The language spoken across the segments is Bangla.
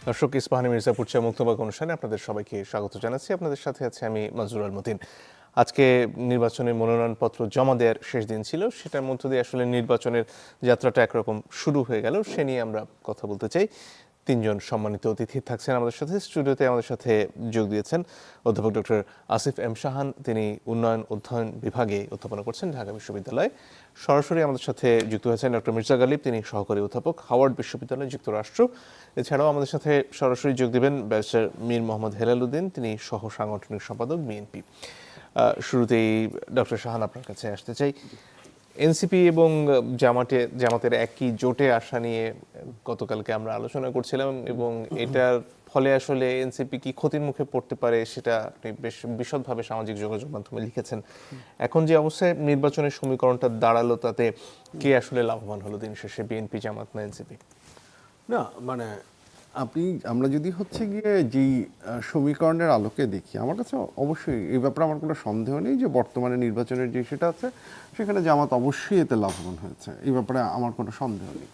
দর্শক, ইস্পাহানি মির্জাপুর চা মুক্তবাগ অনুষ্ঠানে আপনাদের সবাইকে স্বাগত জানাচ্ছি। আপনাদের সাথে আছে আমি মাজরুর আল মতিন। আজকে নির্বাচনের মনোনয়নপত্র জমা দেওয়ার শেষ দিন ছিল, সেটার মধ্য দিয়ে আসলে নির্বাচনের যাত্রাটা একরকম শুরু হয়ে গেল। সে নিয়ে আমরা কথা বলতে চাই। তিনজন সম্মানিত অতিথি থাকছেন আমাদের সাথে। স্টুডিওতে আমাদের সাথে যোগ দিয়েছেন অধ্যাপক ডক্টর আসিফ এম শাহান, তিনি উন্নয়ন অধ্যয়ন বিভাগে অধ্যাপনা করছেন ঢাকা বিশ্ববিদ্যালয়ে। সরাসরি আমাদের সাথে যুক্ত হয়েছেন ডক্টর মির্জা গালিব, তিনি সহকারী অধ্যাপক হাওয়ার্ড বিশ্ববিদ্যালয়, যুক্তরাষ্ট্র। এছাড়াও আমাদের সাথে সরাসরি যোগ দেবেন ব্যারিস্টার মীর মোহাম্মদ হেলাল উদ্দিন, তিনি সহ সাংগঠনিক সম্পাদক বিএনপি। শুরুতেই ডক্টর শাহান, আপনার কাছে আসতে চাই। এনসিপি এবং জামাতের একই জোটে আসা নিয়ে গতকালকে আমরা আলোচনা করছিলাম, এবং এটার ফলে আসলে এনসিপি কি ক্ষতির মুখে পড়তে পারে সেটা আপনি বেশ বিশদভাবে সামাজিক যোগাযোগ মাধ্যমে লিখেছেন। এখন যে অবস্থায় নির্বাচনের সমীকরণটা দাঁড়ালো, তাতে কে আসলে লাভবান হলো দিন শেষে, বিএনপি, জামাত না এনসিপি? না মানে আমরা যদি হচ্ছে গিয়ে যেই সমীকরণের আলোকে দেখি, আমার কাছে অবশ্যই এই ব্যাপারে আমার কোনো সন্দেহ নেই যে বর্তমানে নির্বাচনের যে সেটা আছে সেখানে জামাত অবশ্যই এতে লাভবান হয়েছে, এই ব্যাপারে আমার কোনো সন্দেহ নেই।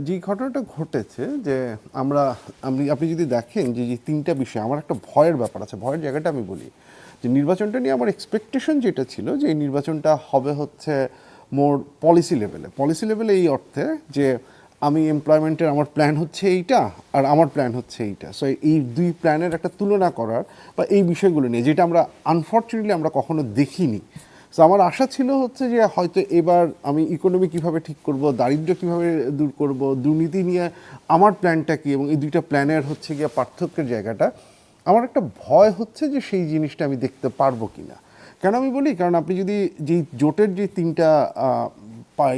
যেই ঘটনাটা ঘটেছে যে আপনি যদি দেখেন যে তিনটা বিষয়, আমার একটা ভয়ের ব্যাপার আছে। ভয়ের জায়গাটা আমি বলি যে নির্বাচনটা নিয়ে আমার এক্সপেকটেশন যেটা ছিল যে এই নির্বাচনটা হবে হচ্ছে মোর পলিসি লেভেলে, এই অর্থে যে আমি এমপ্লয়মেন্টের আমার প্ল্যান হচ্ছে এইটা আর আমার প্ল্যান হচ্ছে এইটা, সো এই দুই প্ল্যানের একটা তুলনা করার বা এই বিষয়গুলো নিয়ে, যেটা আমরা আনফর্চুনেটলি আমরা কখনো দেখিনি। সো আমার আশা ছিল হচ্ছে যে হয়তো এবার আমি ইকোনমি কীভাবে ঠিক করব, দারিদ্র্য কীভাবে দূর করব, দুর্নীতি নিয়ে আমার প্ল্যানটা কী, এবং এই দুইটা প্ল্যানের হচ্ছে গিয়ে পার্থক্যের জায়গাটা আমার একটা ভয় হচ্ছে যে সেই জিনিসটা আমি দেখতে পারবো কি না। কেন আমি বলি, কারণ আপনি যদি যেই জোটের যে তিনটা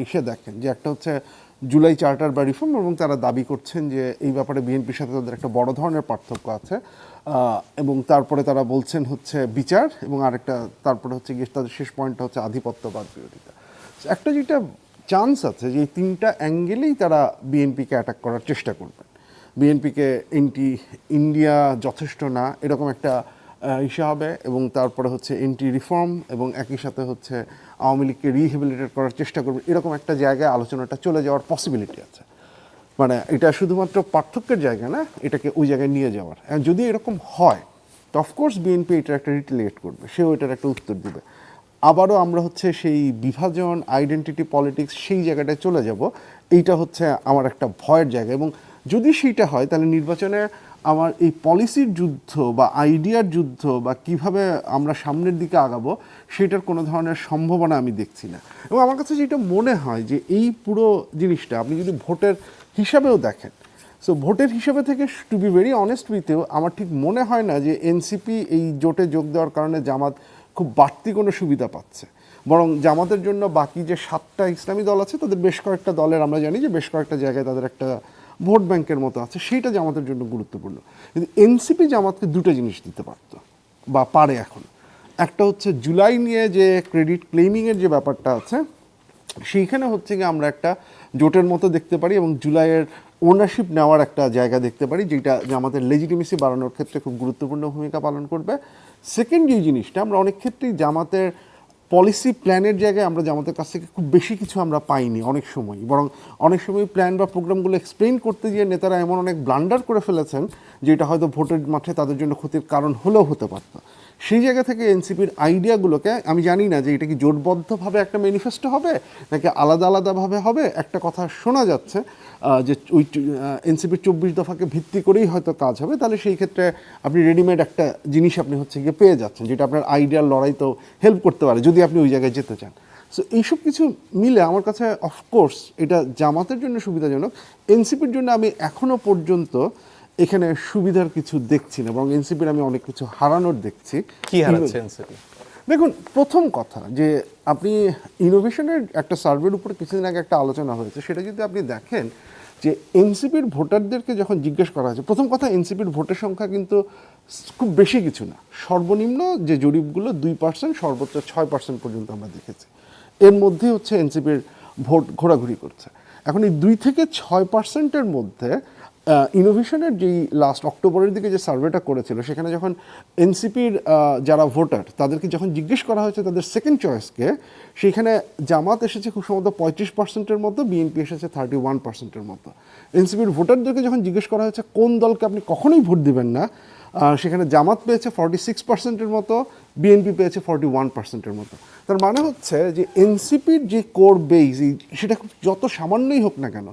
এসে দেখেন, যে একটা হচ্ছে জুলাই চার্টার বা রিফর্ম, এবং তারা দাবি করছেন যে এই ব্যাপারে বিএনপির সাথে তাদের একটা বড় ধরনের পার্থক্য আছে, এবং তারপরে তারা বলছেন হচ্ছে বিচার, এবং আরেকটা তারপরে হচ্ছে গিয়ে তাদের শেষ পয়েন্টটা হচ্ছে আধিপত্যবাদ বিরোধিতা। একটা যেটা চান্স আছে যে এই তিনটা অ্যাঙ্গেলেই তারা বিএনপিকে অ্যাটাক করার চেষ্টা করবেন। বিএনপিকে ইন্ডিয়া যথেষ্ট না এরকম একটা ইস্যু হবে, এবং তারপরে হচ্ছে এন্টি রিফর্ম, এবং একই সাথে হচ্ছে আওয়ামী লীগকে রিহেবিলিটেট করার চেষ্টা করবে, এরকম একটা জায়গায় আলোচনাটা চলে যাওয়ার পসিবিলিটি আছে। মানে এটা শুধুমাত্র পার্থক্যের জায়গা না, এটাকে ওই জায়গায় নিয়ে যাওয়ার। যদি এরকম হয় তো অফকোর্স বিএনপি এটার একটা রিটেলিয়েট করবে, সেও এটার একটা উত্তর দিবে। আবারও আমরা হচ্ছে সেই বিভাজন, আইডেন্টিটি পলিটিক্স, সেই জায়গাটায় চলে যাব। এইটা হচ্ছে আমার একটা ভয়ের জায়গা, এবং যদি সেইটা হয় তাহলে নির্বাচনে আমার এই পলিসির যুদ্ধ বা আইডিয়ার যুদ্ধ বা কিভাবে আমরা সামনের দিকে আগাবো সেটার কোনো ধরনের সম্ভাবনা আমি দেখছি না। এবং আমার কাছে যেটা মনে হয় যে এই পুরো জিনিসটা আপনি যদি ভোটের হিসাবেও দেখেন, সো ভোটের হিসাবে থেকে to be very honest with you, আমার ঠিক মনে হয় না যে এনসিপি এই জোটে যোগ দেওয়ার কারণে জামাত খুব বাড়তি কোনো সুবিধা পাচ্ছে। বরং জামাতের জন্য বাকি যে 7টা ইসলামী দল আছে, তাদের বেশ কয়েকটা দলের আমরা জানি যে বেশ কয়েকটা জায়গায় তাদের একটা ভোট ব্যাংকের মতো আছে, সেইটা জামাতের জন্য গুরুত্বপূর্ণ। কিন্তু এনসিপি জামাতকে দুটো জিনিস দিতে পারত বা পারে এখন। একটা হচ্ছে জুলাই নিয়ে যে ক্রেডিট ক্লেমিংয়ের যে ব্যাপারটা আছে, সেইখানে হচ্ছে গিয়ে আমরা একটা জোটের মতো দেখতে পারি, এবং জুলাইয়ের ওনারশিপ নেওয়ার একটা জায়গা দেখতে পারি, যেটা আমাদের লেজিটিমেসি বাড়ানোর ক্ষেত্রে খুব গুরুত্বপূর্ণ ভূমিকা পালন করবে। সেকেন্ড যে জিনিসটা, আমরা অনেক ক্ষেত্রেই জামাতের পলিসি প্ল্যানের জায়গায় আমরা জামাতের কাছ থেকে খুব বেশি কিছু আমরা পাইনি অনেক সময়, বরং অনেক সময় প্ল্যান বা প্রোগ্রামগুলো এক্সপ্লেইন করতে গিয়ে নেতারা এমন অনেক ব্লান্ডার করে ফেলেছেন যেটা হয়তো ভোটের মাঠে তাদের জন্য ক্ষতির কারণ হলেও হতে পারত। সেই জায়গা থেকে এনসিপির আইডিয়াগুলোকে, আমি জানি না যে এটা কি জোটবদ্ধভাবে একটা ম্যানিফেস্টো হবে নাকি আলাদা আলাদাভাবে হবে। একটা কথা শোনা যাচ্ছে যে ওই এনসিপির 24 দফাকে ভিত্তি করেই হয়তো কাজ হবে। তাহলে সেই ক্ষেত্রে আপনি রেডিমেড একটা জিনিস আপনি হচ্ছে গিয়ে পেয়ে যাচ্ছেন, যেটা আপনার আইডিয়াল লড়াইতেও হেল্প করতে পারে যদি আপনি ওই জায়গায় যেতে চান। সো এইসব কিছু মিলে আমার কাছে অফকোর্স এটা জামাতের জন্য সুবিধাজনক। এনসিপির জন্য আমি এখনও পর্যন্ত এখানে সুবিধার কিছু দেখছি না, বরং এনসিপির আমি অনেক কিছু হারানোর দেখছি। কি হারাচ্ছে এনসিপি? দেখুন, প্রথম কথা যে আপনি ইনোভেশনের একটা সার্ভের উপর কিছুদিন আগে একটা আলোচনা হয়েছে, সেটা যদি আপনি দেখেন যে এনসিপির ভোটারদেরকে যখন জিজ্ঞেস করা হয়েছে, প্রথম কথা এনসিপির ভোটের সংখ্যা কিন্তু খুব বেশি কিছু না। সর্বনিম্ন যে জরিপগুলো 2%, সর্বোচ্চ 6% পর্যন্ত আমরা দেখেছি। এর মধ্যেই হচ্ছে এনসিপির ভোট ঘোরাঘুরি করছে। এখন এই 2 থেকে 6%-এর মধ্যে ইনোভেশনের যেই লাস্ট অক্টোবরের দিকে যে সার্ভেটা করেছিল সেখানে যখন এনসিপির যারা ভোটার তাদেরকে যখন জিজ্ঞেস করা হয়েছে তাদের সেকেন্ড চয়েসকে, সেইখানে জামাত এসেছে খুব সম্ভবত 35%-এর মতো, বিএনপি এসেছে 31%-এর মতো। এনসিপির ভোটারদেরকে যখন জিজ্ঞেস করা হয়েছে কোন দলকে আপনি কখনোই ভোট দিবেন না, সেখানে জামাত পেয়েছে 46%-এর মতো, বিএনপি পেয়েছে 41%-এর মতো। তার মানে হচ্ছে যে এনসিপির যে কোর বেস সেটা যত সামান্যই হোক না কেন,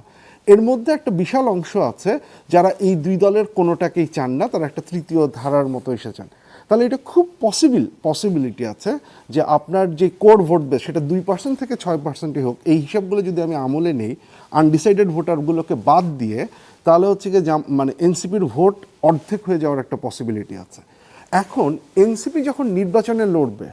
এর মধ্যে একটা বিশাল অংশ আছে যারা এই দুই দলের কোনোটাকেই চান না, তারা একটা তৃতীয় ধারার মতো এসেছেন। তাহলে এটা খুব পসিবিলিটি আছে যে আপনার যে কোর ভোট বেস সেটা 2% থেকে 6%ই হোক, এই হিসাবগুলো যদি আমি আমলে নেই, আনডিসাইডেড ভোটারগুলোকে বাদ দিয়ে, তাহলে হচ্ছে কি মানে এনসিপির ভোট অর্ধেক হয়ে যাওয়ার একটা পসিবিলিটি আছে। এখন এনসিপি যখন নির্বাচনে লড়বে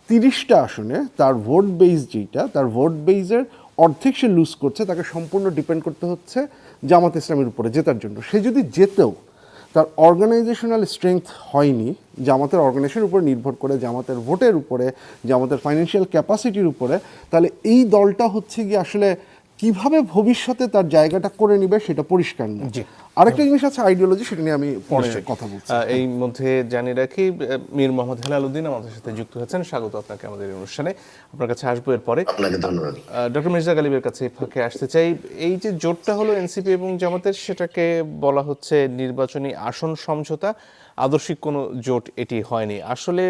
30টা আসনে, তার ভোট বেস যেটা, তার ভোট বেসের অর্ধেক সে লুজ করছে, তাকে সম্পূর্ণ ডিপেন্ড করতে হচ্ছে জামাত ইসলামের উপরে জেতার জন্য। সে যদি জেতেও তার অর্গানাইজেশনাল স্ট্রেংথ হয়নি, জামাতের অর্গানাইজেশনের উপর নির্ভর করে, জামাতের ভোটের উপরে, জামাতের ফাইন্যান্সিয়াল ক্যাপাসিটির উপরে, তাহলে এই দলটা হচ্ছে গিয়ে আসলে কিভাবে ভবিষ্যতে তার জায়গাটা করে নেবে সেটা পরিষ্কার না। আরেকটা জিনিস আছে আইডিওলজি, সেটা নিয়ে আমি পরে কথা বলছি। এই মধ্যে জানিয়ে রাখি, মীর মোহাম্মদ হেলাল উদ্দিন আমাদের সাথে যুক্ত হয়েছেন। স্বাগত আপনাকে আমাদের এই অনুষ্ঠানে। আপনার কাছে আসবো এরপরে। আপনাকে ধন্যবাদ। ডক্টর মির্জা গালিবের কাছে ফাঁকে আসতে চাই। এই যে জোটটা হলো এনসিপি এবং জামাতের, সেটাকে বলা হচ্ছে নির্বাচনী আসন সমঝোতা, আদর্শিক কোনো জোট এটি হয়নি। আসলে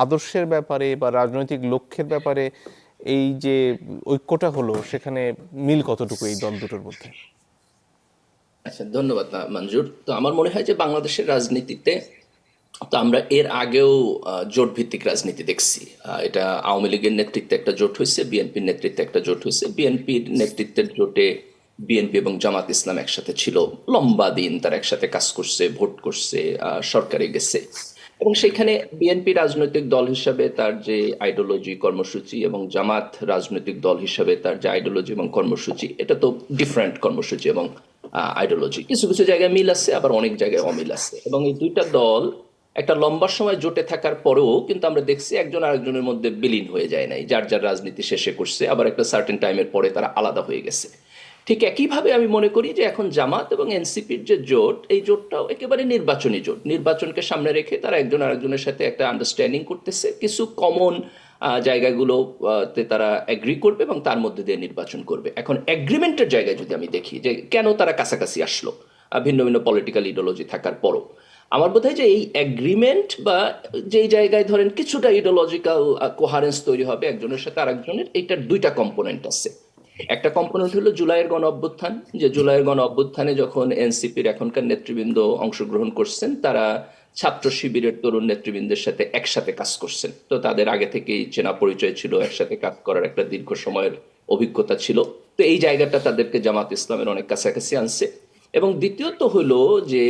আদর্শের ব্যাপারে বা রাজনৈতিক লক্ষ্যের ব্যাপারে এই যে ঐক্যটা হলো, সেখানে মিল কতটুকু এই দল দুটোর মধ্যে? আচ্ছা, ধন্যবাদ মঞ্জুর। তো আমার মনে হয় যে বাংলাদেশের রাজনীতিতে তো আমরা এর আগেও জোট ভিত্তিক রাজনীতি দেখছি। এটা আওয়ামী লীগের নেতৃত্বে একটা জোট হয়েছে, বিএনপির নেতৃত্বে একটা জোট হয়েছে। বিএনপির নেতৃত্বের জোটে বিএনপি এবং জামাত ইসলাম একসাথে ছিল, লম্বা দিন তারা একসাথে কাজ করছে, ভোট করছে, সরকারে গেছে। এবং সেখানে বিএনপি রাজনৈতিক দল হিসাবে তার যে আইডিওলজি কর্মসূচি এবং জামাত রাজনৈতিক দল হিসাবে তার যে আইডিওলজি এবং কর্মসূচি, এটা তো ডিফারেন্ট কর্মসূচি এবং আইডিওলজি। কিছু কিছু জায়গায় মিল আছে, আবার অনেক জায়গায় অমিল আছে। এবং এই দুইটা দল একটা লম্বা সময় জোটে থাকার পরেও কিন্তু আমরা দেখছি একজন আরেকজনের মধ্যে বিলীন হয়ে যায় নাই, যার যার রাজনীতি শেষে করছে, আবার একটা সার্টেন টাইমের পরে তারা আলাদা হয়ে গেছে। ঠিক একইভাবে আমি মনে করি যে এখন জামাত এবং এনসিপির যে জোট, এই জোটটাও একেবারে নির্বাচনী জোট। নির্বাচনকে সামনে রেখে তারা একজন আরেকজনের সাথে একটা আন্ডারস্ট্যান্ডিং করতেছে, কিছু কমন জায়গাগুলোতে তারা এগ্রি করবে এবং তার মধ্যে দিয়ে নির্বাচন করবে। এখন এগ্রিমেন্টের জায়গায় যদি আমি দেখি যে কেন তারা কাছাকাছি আসলো ভিন্ন ভিন্ন পলিটিক্যাল ইডিওলজি থাকার পরও, আমার বোধ হয় যে এই এগ্রিমেন্ট বা যেই জায়গায় ধরেন কিছুটা ইডিওলজিক্যাল কোহারেন্স তৈরি হবে একজনের সাথে আরেকজনের, এইটার দুইটা কম্পোনেন্ট আছে। একটা কম্পোনেন্ট হলো জুলাইয়ের গণ অভ্যুত্থান, যে জুলাইয়ের গণ অভ্যুত্থানে যখন এনসিপির এখনকার নেতৃবৃন্দ অংশগ্রহণ করছেন, তারা ছাত্র শিবিরের তরুণ নেতৃবৃন্দের সাথে একসাথে কাজ করছেন। তো তাদের আগে থেকেই চেনা পরিচয় ছিল, একসাথে কাজ করার একটা দীর্ঘ সময়ের অভিজ্ঞতা ছিল। তো এই জায়গাটা তাদেরকে জামাত ইসলামের অনেক কাছাকাছি আনছে। এবং দ্বিতীয়ত হলো যে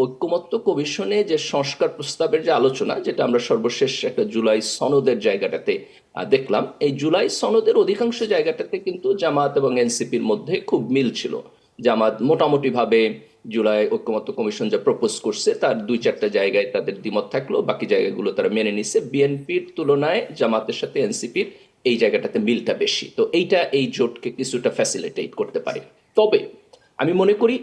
ঐক্যমত্য কমিশনে যে সংস্কার প্রস্তাবের যে আলোচনা, যেটা আমরা সর্বশেষ একটা জুলাই সনদের জায়গাটাতে দেখলাম, এই জুলাই সনদের অধিকাংশ জায়গাটাতে কিন্তু জামাত এবং এনসিপির মধ্যে খুব মিল ছিল। জামাত মোটামুটি ভাবে জুলাই ঐক্যমত্য কমিশন যা প্রপোজ করছে তার 2-4টা জায়গায় তাদের দ্বিমত থাকলো, বাকি জায়গাগুলো তারা মেনে নিছে। বিএনপির তুলনায় জামাতের সাথে এনসিপির এই জায়গাটাতে মিলটা বেশি। তো এইটা এই জোটকে কিছুটা ফ্যাসিলিটেট করতে পারে। তবে আমি মনে করি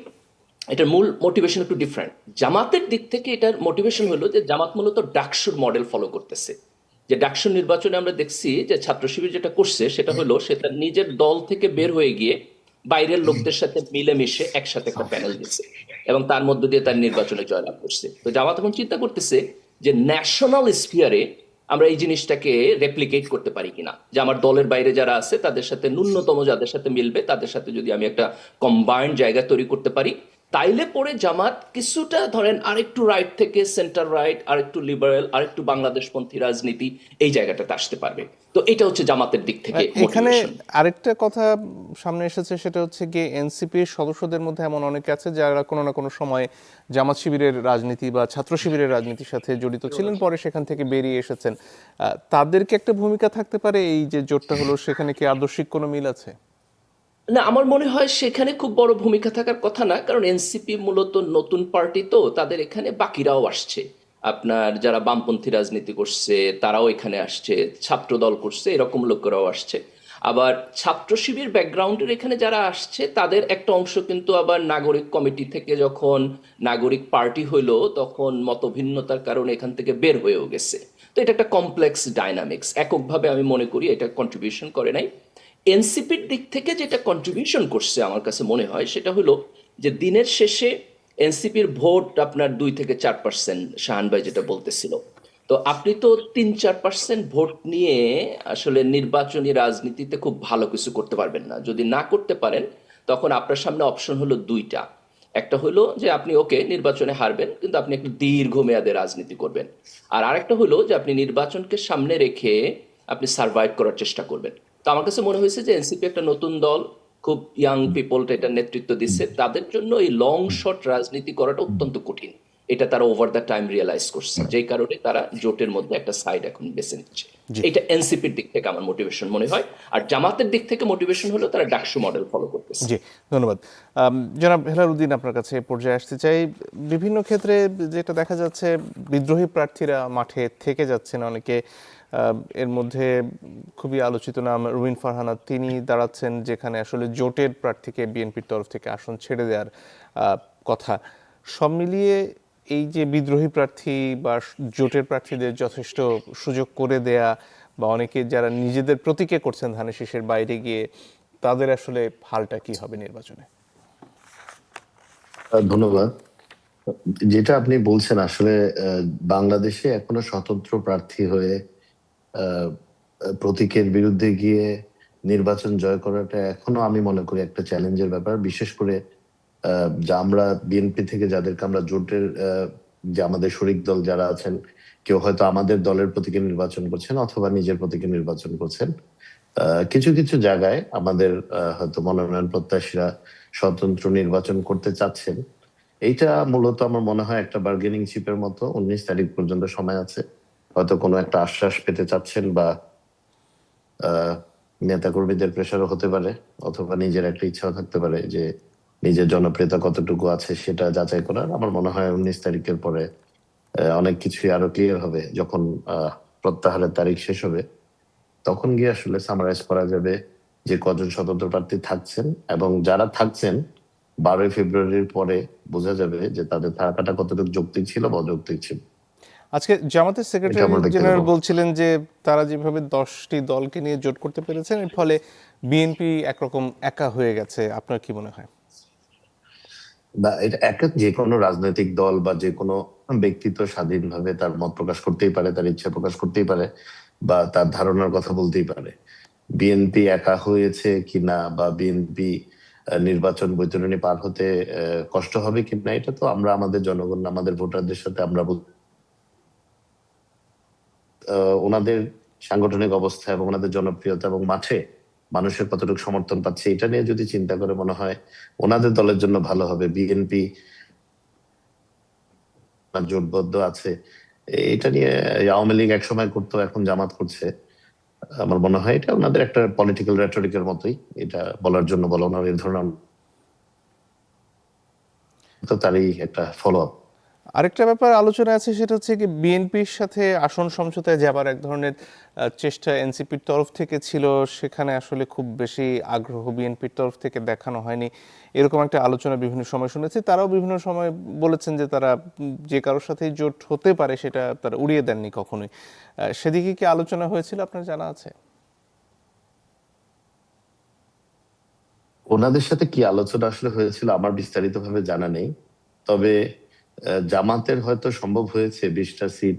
এটার মূল মোটিভেশন একটু ডিফারেন্ট। জামাতের দিক থেকে এটার মোটিভেশন হলো যে জামাত মূলত ডাকসুর মডেল ফলো করতেছে। যে ডাকসুর নির্বাচনে আমরা দেখছি যে ছাত্র শিবির যেটা করছে সেটা হলো সে তার নিজের দল থেকে বের হয়ে গিয়ে বাইরের লোকদের সাথে মিলেমিশে একসাথে একটা প্যানেল দিচ্ছে এবং তার মধ্য দিয়ে তার নির্বাচনে জয়লাভ করছে। তো জামাত এখন চিন্তা করতেছে যে ন্যাশনাল স্ফিয়ারে আমরা এই জিনিসটাকে রেপ্লিকেট করতে পারি কিনা, যে আমার দলের বাইরে যারা আছে তাদের সাথে ন্যূনতম যাদের সাথে মিলবে তাদের সাথে যদি আমি একটা কম্বাইন্ড জায়গা তৈরি করতে পারি, তাইলে পরে জামাত কিছুটা ধরেন আরেকটু রাইট থেকে সেন্টার রাইট, আরেকটু লিবারেল, আরেকটু বাংলাদেশপন্থী রাজনীতি এই জায়গাটাতে আসতে পারবে। তো এটা হচ্ছে জামাতের দিক থেকে এখানে motivation। আরেকটা কথা সামনে এসেছে, সেটা হচ্ছে গিয়ে এনসিপির সদস্যদের মধ্যে এমন অনেকে আছে যারা কোনো না কোনো সময় জামাত শিবিরের রাজনীতি বা ছাত্র শিবিরের রাজনীতির সাথে জড়িত ছিলেন, পরে সেখান থেকে বেরিয়ে এসেছেন। তাদেরকে একটা ভূমিকা থাকতে পারে এই যে জোটটা হলো, সেখানে কি আদর্শিক কোনো মিল আছে? না, আমার মনে হয় সেখানে খুব বড় ভূমিকা থাকার কথা না, কারণ এনসিপি মূলত নতুন পার্টি, তো তাদের এখানে বাকিরাও আসছে। আপনার যারা বামপন্থী রাজনীতি করছে তারাও এখানে আসছে, ছাত্র দল করছে, এরকম লোকেরাও আসছে। আবার ছাত্র শিবির ব্যাকগ্রাউন্ডের এখানে যারা আসছে তাদের একটা অংশ কিন্তু আবার নাগরিক কমিটি থেকে যখন নাগরিক পার্টি হইলো তখন মতভিন্নতার কারণে এখান থেকে বের হয়েও গেছে। তো এটা একটা কমপ্লেক্স ডাইনামিক্স, এককভাবে আমি মনে করি এটা কন্ট্রিবিউশন করে নাই। এনসিপির দিক থেকে যেটা কন্ট্রিবিউশন করছে আমার কাছে মনে হয় সেটা হলো যে দিনের শেষে এনসিপির ভোট আপনার 2 থেকে 4%, শাহান ভাই যেটা বলতেছিল। তো আপনি তো 3-4% ভোট নিয়ে আসলে নির্বাচনী রাজনীতিতে খুব ভালো কিছু করতে পারবেন না। যদি না করতে পারেন তখন আপনার সামনে অপশন হলো দুইটা। একটা হলো যে আপনি ওকে নির্বাচনে হারবেন কিন্তু আপনি একটু দীর্ঘমেয়াদে রাজনীতি করবেন, আর আরেকটা হলো যে আপনি নির্বাচনকে সামনে রেখে আপনি সার্ভাইভ করার চেষ্টা করবেন। তো আমার কাছে মনে হয়েছে যে এনসিপি একটা নতুন দল, খুব ইয়াং পিপলটা এটা নেতৃত্ব দিচ্ছে, তাদের জন্য এই লং শট রাজনীতি করাটা অত্যন্ত কঠিন। এটা তারা ওভার দ্য টাইম রিয়েলাইজ করছে, যেই কারণে তারা জোটের মধ্যে একটা সাইড এখন বেছে নিচ্ছে। জি। এটা এনসিপির দিক থেকে আমার মোটিভেশন মনে হয়। আর জামাতের দিক থেকে মোটিভেশন হলো তারা ডাকসু মডেল ফলো করতেছে। জি, ধন্যবাদ। জনাব হেলাল উদ্দিন, আপনার কাছে এ পর্যায়ে আসতে চাই। বিভিন্ন ক্ষেত্রে যেটা দেখা যাচ্ছে, বিদ্রোহী প্রার্থীরা মাঠে থেকে যাচ্ছেন অনেকে। এর মধ্যে খুবই আলোচিত নাম রুমিন ফারহানা, তিনি দাঁড়াচ্ছেন যেখানে আসলে জোটের প্রার্থীকে বিএনপির তরফ থেকে আসন ছেড়ে দেওয়ার কথা। সব মিলিয়ে এই যে বিদ্রোহী প্রার্থী বা জোটের প্রার্থীদের যথেষ্ট সুযোগ করে দেয়া, বা অনেকে যারা নিজেদের প্রতীকে করছেন ধানের শীষের বাইরে গিয়ে, তাদের আসলে হালটা কি হবে নির্বাচনে? ধন্যবাদ। যেটা আপনি বলছেন আসলে বাংলাদেশে এখনো স্বতন্ত্র প্রার্থী হয়ে আহ, প্রতীকের বিরুদ্ধে গিয়ে নির্বাচন জয় করাটা এখনো আমি মনে করি একটা চ্যালেঞ্জের ব্যাপার। বিশেষ করে যা আমরা বিএনপি থেকে যাদেরকে আমরা জোটের যে আমাদের শরিক দল যারা আছেন, কেউ হয়তো আমাদের দলের প্রতীকে নির্বাচন করছেন অথবা নিজের প্রতীকে নির্বাচন করছেন। কিছু কিছু জায়গায় আমাদের হয়তো মনোনয়ন প্রত্যাশীরা স্বতন্ত্র নির্বাচন করতে চাচ্ছেন। এইটা মূলত আমার মনে হয় একটা বার্গেনিং চিপের মতো। 19 তারিখ পর্যন্ত সময় আছে, হয়তো কোনো একটা আশ্বাস পেতে চাচ্ছেন, বা নেতা কর্মীদের প্রেশারও হতে পারে, অথবা নিজের একটা ইচ্ছাও থাকতে পারে যে নিজের জনপ্রিয়তা কতটুকু আছে সেটা যাচাই করার। আমার মনে হয় 19 তারিখের পরে অনেক কিছুই আরো ক্লিয়ার হবে। যখন প্রত্যাহারের তারিখ শেষ হবে তখন গিয়ে আসলে সামারাইজ করা যাবে যে কজন স্বতন্ত্র প্রার্থী থাকছেন, এবং যারা থাকছেন 12ই ফেব্রুয়ারির পরে বোঝা যাবে যে তাদের থাকাটা কতটুকু যৌক্তিক ছিল বা অযৌক্তিক ছিল। আজকে জামাতের এটা সেক্রেটারি আমার ব্যক্তিগত জেনারেল মত। বলছিলেন যে তারা যেভাবে 10টি দলকে নিয়ে জোট করতে পেরেছেন, এর ফলে বিএনপি একরকম একা হয়ে গেছে। আপনার কি মনে হয়? বা এটা একটা যে কোনো রাজনৈতিক দল বা যে কোনো ব্যক্তি তো স্বাধীনভাবে তার মত প্রকাশ করতেই পারে, তার ইচ্ছা প্রকাশ করতেই পারে, বা তার ধারণার কথা বলতেই পারে। বিএনপি একা হয়েছে কিনা বা বিএনপি নির্বাচন বৈতরণী পার হতে কষ্ট হবে কিনা, এটা তো আমরা আমাদের জনগণ, আমাদের ভোটারদের সাথে আমরা ওনাদের সাংগঠনিক অবস্থা এবং ওনাদের জনপ্রিয়তা এবং মাঠে মানুষের কতটুকু সমর্থন পাচ্ছে এটা নিয়ে যদি চিন্তা করে, মনে হয় ওনাদের দলের জন্য ভালো হবে। বিএনপি জোটবদ্ধ আছে, এটা নিয়ে আওয়ামী লীগ একসময় করতো, এখন জামাত করছে। আমার মনে হয় এটা ওনাদের একটা পলিটিক্যাল রেটরিকের মতোই, এটা বলার জন্য বলা, ওনার এই ধরনের তো তারই একটা ফলো আপ। আরেকটা ব্যাপার আলোচনা আছে, সেটা হচ্ছে কি বিএনপির সাথে আসন সমঝোতায় যাবার এক ধরনের চেষ্টা এনসিপির তরফ থেকে ছিল, সেখানে আসলে খুব বেশি আগ্রহ বিএনপির তরফ থেকে দেখানো হয়নি, এরকম একটা আলোচনা বিভিন্ন সময় শুনেছি। তারাও বিভিন্ন সময় বলেছেন যে তারা যে কারোর সাথেই জোট হতে পারে সেটা তারা উড়িয়ে দেননি কখনোই। সেদিকে কি আলোচনা হয়েছিল, আপনার জানা আছে? ওনাদের সাথে কি আলোচনা আসলে হয়েছিল আমার বিস্তারিত ভাবে জানা নেই। তবে জামাতের হয়তো সম্ভব হয়েছে 20টা সিট,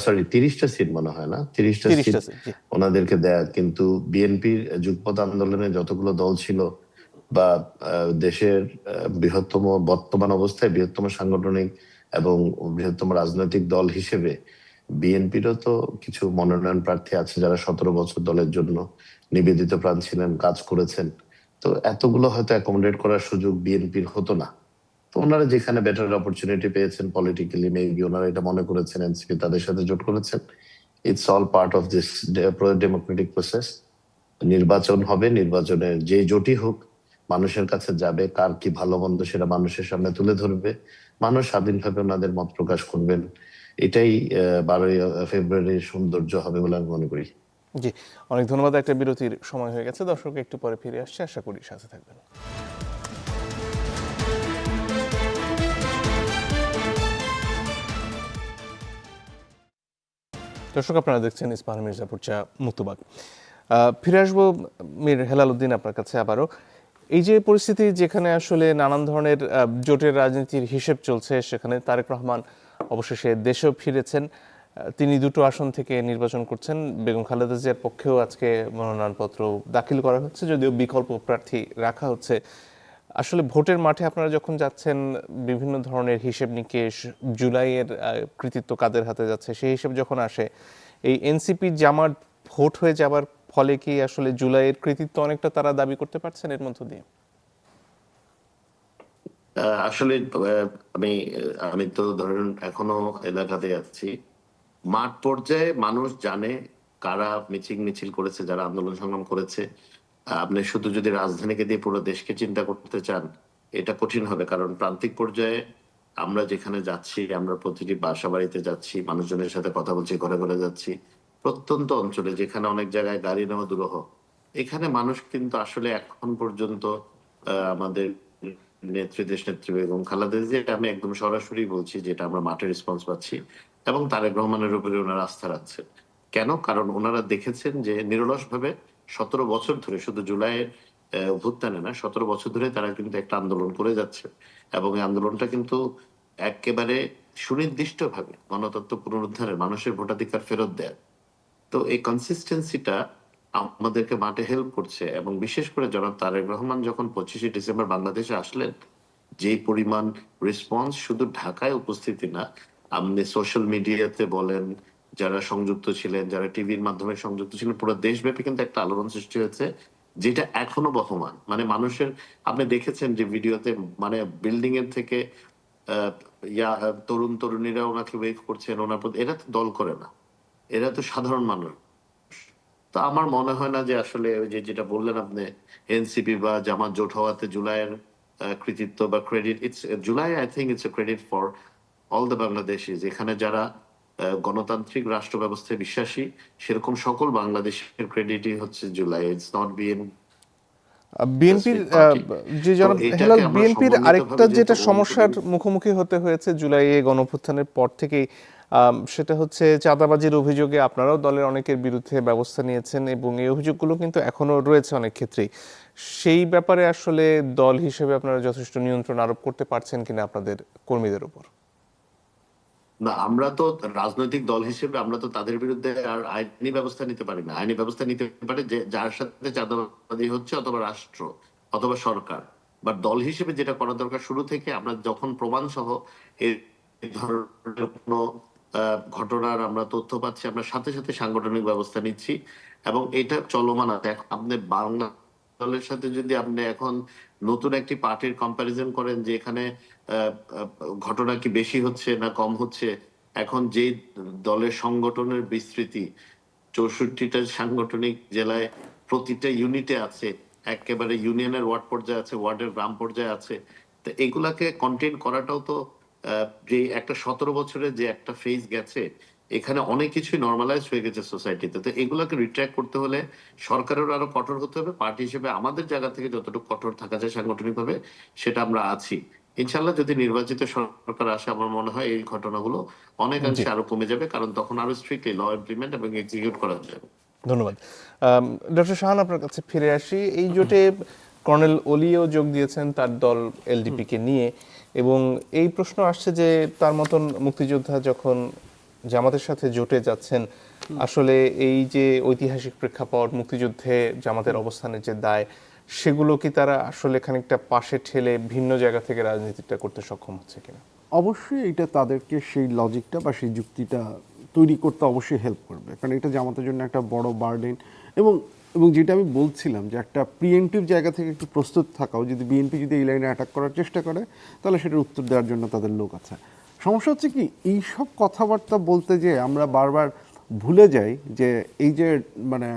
সরি 30টা সিট মনে হয়, না 30টা 30টা সিট সিট, জি। ওনাদেরকে দেয়া। কিন্তু বিএনপির যুগপৎ আন্দোলনে যতগুলো দল ছিল, বা দেশের বৃহত্তম বর্তমান অবস্থায় বৃহত্তম সাংগঠনিক এবং বৃহত্তম রাজনৈতিক দল হিসেবে বিএনপিরও তো কিছু মনোনয়ন প্রার্থী আছে যারা 17 বছর দলের জন্য নিবেদিত প্রাণ ছিলেন, কাজ করেছেন। তো এতগুলো হয়তো অ্যাকোমোডেট করার সুযোগ বিএনপির হতো না। তো ওনারা যেখানে বেটার অপরচুনিটি পেয়েছেন পলিটিক্যালি, মেবি ওনারা এটা মনে করেছেন এনসিপি তাদের সাথে জোট করেছেন। It's all part of this Democratic process. নির্বাচন হবে, নির্বাচনের যে জোটই হোক মানুষের কাছে যাবে, কার কি ভালো মন্দ সেটা মানুষের সামনে তুলে ধরবে, মানুষ স্বাধীনভাবে ওনাদের মত প্রকাশ করবেন। এটাই 12ই ফেব্রুয়ারির সৌন্দর্য হবে বলে আমি মনে করি। জি, অনেক ধন্যবাদ। একটা বিরতির সময় হয়ে গেছে, দর্শক একটু পরে ফিরে আসছে, আশা করি সাথে থাকবেন। দর্শক, আপনারা দেখছেন ইস্পাহানি মির্জাপুর চা মুক্তবাগ। ফিরে আসবো মীর হেলাল উদ্দিন আপনার কাছে আবারও। এই যে পরিস্থিতি যেখানে আসলে নানান ধরনের জোটের রাজনীতির হিসেব চলছে, সেখানে তারেক রহমান অবশেষে দেশেও ফিরেছেন। তিনি দুটো আসন থেকে নির্বাচন করছেন। বেগম খালেদা জিয়ার পক্ষেও আজকে মনোনয়নপত্র দাখিল করা হচ্ছে, যদিও বিকল্প প্রার্থী রাখা হচ্ছে। আসলে ভোটের মাঠে আপনারা যখন যাচ্ছেন, বিভিন্ন ধরনের হিসেব নিকেশ, জুলাইয়ের কৃতিত্ব কাদের হাতে যাচ্ছে সেই হিসেব যখন আসে, এই এনসিপি জামাত ভোট হয়ে যাবার ফলে কি আসলে জুলাইয়ের কৃতিত্ব অনেকটা তারা দাবি করতে পারছেন এর মধ্য দিয়ে? আসলে আমি আমি তো ধরেন এখনো এলাকাতে আছি। মাঠ পর্যায়ে মানুষ জানে কারা মিছিল করেছে, যারা আন্দোলন সংগ্রাম করেছে। আপনি শুধু যদি রাজধানীকে দিয়ে পুরো দেশকে চিন্তা করতে চান, এটা কঠিন হবে। কারণ প্রান্তিক পর্যায়ে আমরা যেখানে যাচ্ছি, আমরা প্রতিটি বাসা বাড়িতে যাচ্ছি, মানুষজনের সাথে কথা বলছি, ঘরে ঘরে যাচ্ছি, প্রত্যন্ত অঞ্চলে যেখানে অনেক জায়গায় গাড়ি নেওয়া দুরূহ, এখানে মানুষ কিন্তু আসলে এখন পর্যন্ত আমাদের দেশ নেত্রী বেগম খালেদা জিয়া, আমি একদম সরাসরি বলছি যেটা আমরা মাঠে রেসপন্স পাচ্ছি, এবং তারেক রহমানের উপরে ওনারা আস্থা রাখছেন। কেন? কারণ ওনারা দেখেছেন যে নিরলস ভাবে 17 বছর ধরে, শুধু জুলাইয়ের অভ্যুত্থানে না, 17 বছর ধরে তারা কিন্তু একটা আন্দোলন করে যাচ্ছে, এবং এই আন্দোলনটা কিন্তু একেবারে সুনির্দিষ্ট ভাবে গণতন্ত্র পুনরুদ্ধারের, মানুষের ভোটাধিকার ফেরত দেয়। তো এই কনসিস্টেন্সিটা আমাদেরকে মাঠে হেল্প করছে। এবং বিশেষ করে জনাব তারেক রহমান যখন 25শে ডিসেম্বর বাংলাদেশে আসলেন, যে পরিমাণ রেসপন্স, শুধু ঢাকায় উপস্থিতি না, আপনি সোশ্যাল মিডিয়াতে বলেন, যারা সংযুক্ত ছিলেন, যারা টিভির মাধ্যমে সংযুক্ত ছিলেন, পুরো দেশব্যাপী কিন্তু একটা আলোড়ন সৃষ্টি হয়েছে, যেটা এখনো বহমান। মানে মানুষের, আপনি দেখেছেন যে ভিডিওতে, মানে বিল্ডিং এর থেকে তরুণ তরুণীরা ওনাকে ওয়েভ করছেন, ওনার প্রতি। এরা তো দল করে না, এরা তো সাধারণ মানুষ। তো আমার মনে হয় না যে আসলে ওই যে যেটা বললেন আপনি, এনসিপি বা জামাত জোট হওয়াতে জুলাইয়ের কৃতিত্ব বা credit, it's July, I think it's a credit for all the Bangladeshi. যেখানে যারা গণতান্ত্রিক রাষ্ট্র ব্যবস্থায় বিশ্বাসী, সেরকম সকল বাংলাদেশের ক্রেডিটই হচ্ছে জুলাই। ইটস নট বিএন বিএনপির পার্টি। যে তো জনাব এটাকে হেলাল, আমরা বিএনপির আরেকটা সমন্বিতভাবে যেটা যেহেতু সমস্যার মুখোমুখি হতে হয়েছে জুলাইয়ে গণঅভ্যুত্থানের পর থেকেই, সেটা হচ্ছে চাঁদাবাজির অভিযোগে আপনারাও দলের অনেকের বিরুদ্ধে ব্যবস্থা নিয়েছেন, এবং এই অভিযোগগুলো কিন্তু এখনো রয়েছে অনেক ক্ষেত্রেই। সেই ব্যাপারে আসলে দল হিসেবে আপনারা যথেষ্ট নিয়ন্ত্রণ আরোপ করতে পারছেন কিনা আপনাদের কর্মীদের উপর? না, আমরা তো রাজনৈতিক দল হিসেবে আমরা তো তাদের বিরুদ্ধে আর আইনি ব্যবস্থা নিতে পারি না। আইনি ব্যবস্থা নিতে পারে যে যার সাথে চাঁদাবাজি হচ্ছে, অথবা রাষ্ট্র, অথবা সরকার। বাট দল হিসেবে যেটা করা দরকার, শুরু থেকে আমরা যখন প্রমাণ সহ এই ধরনের কোনো ঘটনার আমরা তথ্য পাচ্ছি, আমরা সাথে সাথে সাংগঠনিক ব্যবস্থা নিচ্ছি, এবং এটা চলমান আছে। আপনি বাংলা দলের সাথে যদি আপনি এখন নতুন একটি পার্টির কম্পারিজন করেন, যে এখানে ঘটনা কি বেশি হচ্ছে না কম হচ্ছে, এখন যে দলের সংগঠনের বিস্তৃতি, 64টা সাংগঠনিক জেলায়, প্রতিটা ইউনিটে আছে, একেবারে ইউনিয়নের ওয়ার্ড পর্যায়ে আছে, ওয়ার্ডের গ্রাম পর্যায়ে আছে। তো এগুলাকে কন্টেইন করাটাও তো যে একটা 17 বছরের যে একটা ফেজ গেছে, এখানে অনেক কিছুই নর্মালাইজ হয়ে গেছে সোসাইটিতে। তো এগুলাকে রিট্র্যাক্ট করতে হলে সরকারের আরো কঠোর হতে হবে। পার্টি হিসেবে আমাদের জায়গা থেকে যতটুকু কঠোর থাকা যায় সাংগঠনিক ভাবে, সেটা আমরা আছি। ইনশাল্লাহ যদি নির্বাচিত সরকার আসে, আমার মনে হয় এই ঘটনাগুলো জি, অনেকাংশে আরো কমে যাবে, কারণ তখন আরো স্ট্রিক্টলি ল ইমপ্লিমেন্ট এবং এক্সিকিউট করা যাবে। ধন্যবাদ। ডক্টর শাহান, আপনার কাছে ফিরে আসি। এই জোটে কর্নেল ওলিও যোগ দিয়েছেন তার দল এলডিপিকে নিয়ে, এবং এই প্রশ্ন আসছে যে তার মতন মুক্তিযোদ্ধা যখন জামাতের সাথে জোটে যাচ্ছেন, আসলে এই যে ঐতিহাসিক প্রেক্ষাপট, মুক্তিযুদ্ধে জামাতের অবস্থানের যে দায়, সেগুলো কি তারা আসলে খানিকটা পাশে ঠেলে ভিন্ন জায়গা থেকে রাজনীতিটা করতে সক্ষম হচ্ছে কিনা? অবশ্যই এটা তাদেরকে সেই লজিকটা বা সেই যুক্তিটা তৈরি করতে অবশ্যই হেল্প করবে, কারণ এটা জামাতের জন্য একটা বড় বার্ডেন। এবং এবং যেটা আমি বলছিলাম যে একটা প্রিএমটিভ জায়গা থেকে একটু প্রস্তুত থাকাও, যদি বিএনপি যদি এই লাইনে অ্যাটাক করার চেষ্টা করে, তাহলে সেটার উত্তর দেওয়ার জন্য তাদের লোক আছে। সমস্যা হচ্ছে কি, এইসব কথাবার্তা বলতে যে আমরা বারবার ভুলে যাই যে এই যে মানে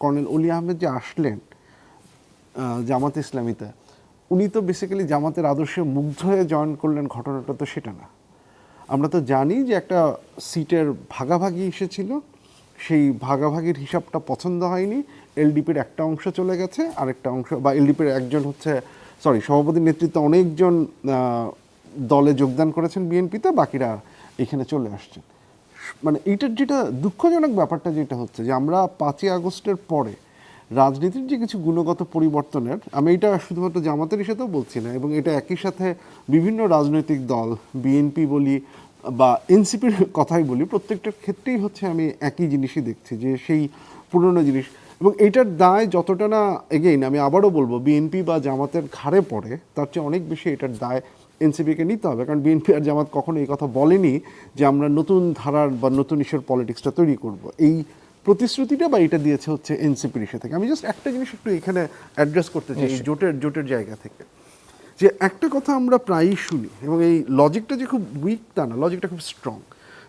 কর্নেল অলি আহমেদ যে আসলেন জামাত ইসলামীতে, উনি তো বেসিক্যালি জামাতের আদর্শে মুগ্ধ হয়ে জয়েন করলেন, ঘটনাটা তো সেটা না। আমরা তো জানি যে একটা সিটের ভাগাভাগি এসেছিল, সেই ভাগাভাগির হিসাবটা পছন্দ হয়নি, এলডিপির একটা অংশ চলে গেছে, আরেকটা অংশ বা এলডিপির একজন সভাপতির নেতৃত্বে অনেকজন দলে যোগদান করেছেন বিএনপিতে, বাকিরা এখানে চলে আসছেন। মানে এইটার যেটা দুঃখজনক ব্যাপারটা যেটা হচ্ছে যে আমরা 5ই আগস্টের পরে রাজনীতির যে কিছু গুণগত পরিবর্তনের, আমি এটা শুধুমাত্র জামাতের সাথেও বলছি না, এবং এটা একই সাথে বিভিন্ন রাজনৈতিক দল, বিএনপি বলি বা এনসিপির কথাই বলি, প্রত্যেকটার ক্ষেত্রেই হচ্ছে আমি একই জিনিসই দেখছি যে সেই পুরনো জিনিস। এবং এইটার দায় যতটা না, এগেইন আমি আবারও বলবো, বিএনপি বা জামাতের ঘাড়ে পড়ে, তার চেয়ে অনেক বেশি এটার দায় এনসিপিকে নিতে হবে। কারণ বিএনপি আর জামাত কখনো এই কথা বলেনি যে আমরা নতুন ধারার বা নতুন ইস্যুর পলিটিক্সটা তৈরি করব। এই প্রতিশ্রুতিটা বা এটা দিয়েছে হচ্ছে এনসিপির ইস্যু থেকে। আমি জাস্ট একটা জিনিস একটু এখানে অ্যাড্রেস করতে চাই এই জোটের জায়গা থেকে, যে একটা কথা আমরা প্রায়ই শুনি, এবং এই লজিকটা যে খুব উইক তা না, লজিকটা খুব স্ট্রং,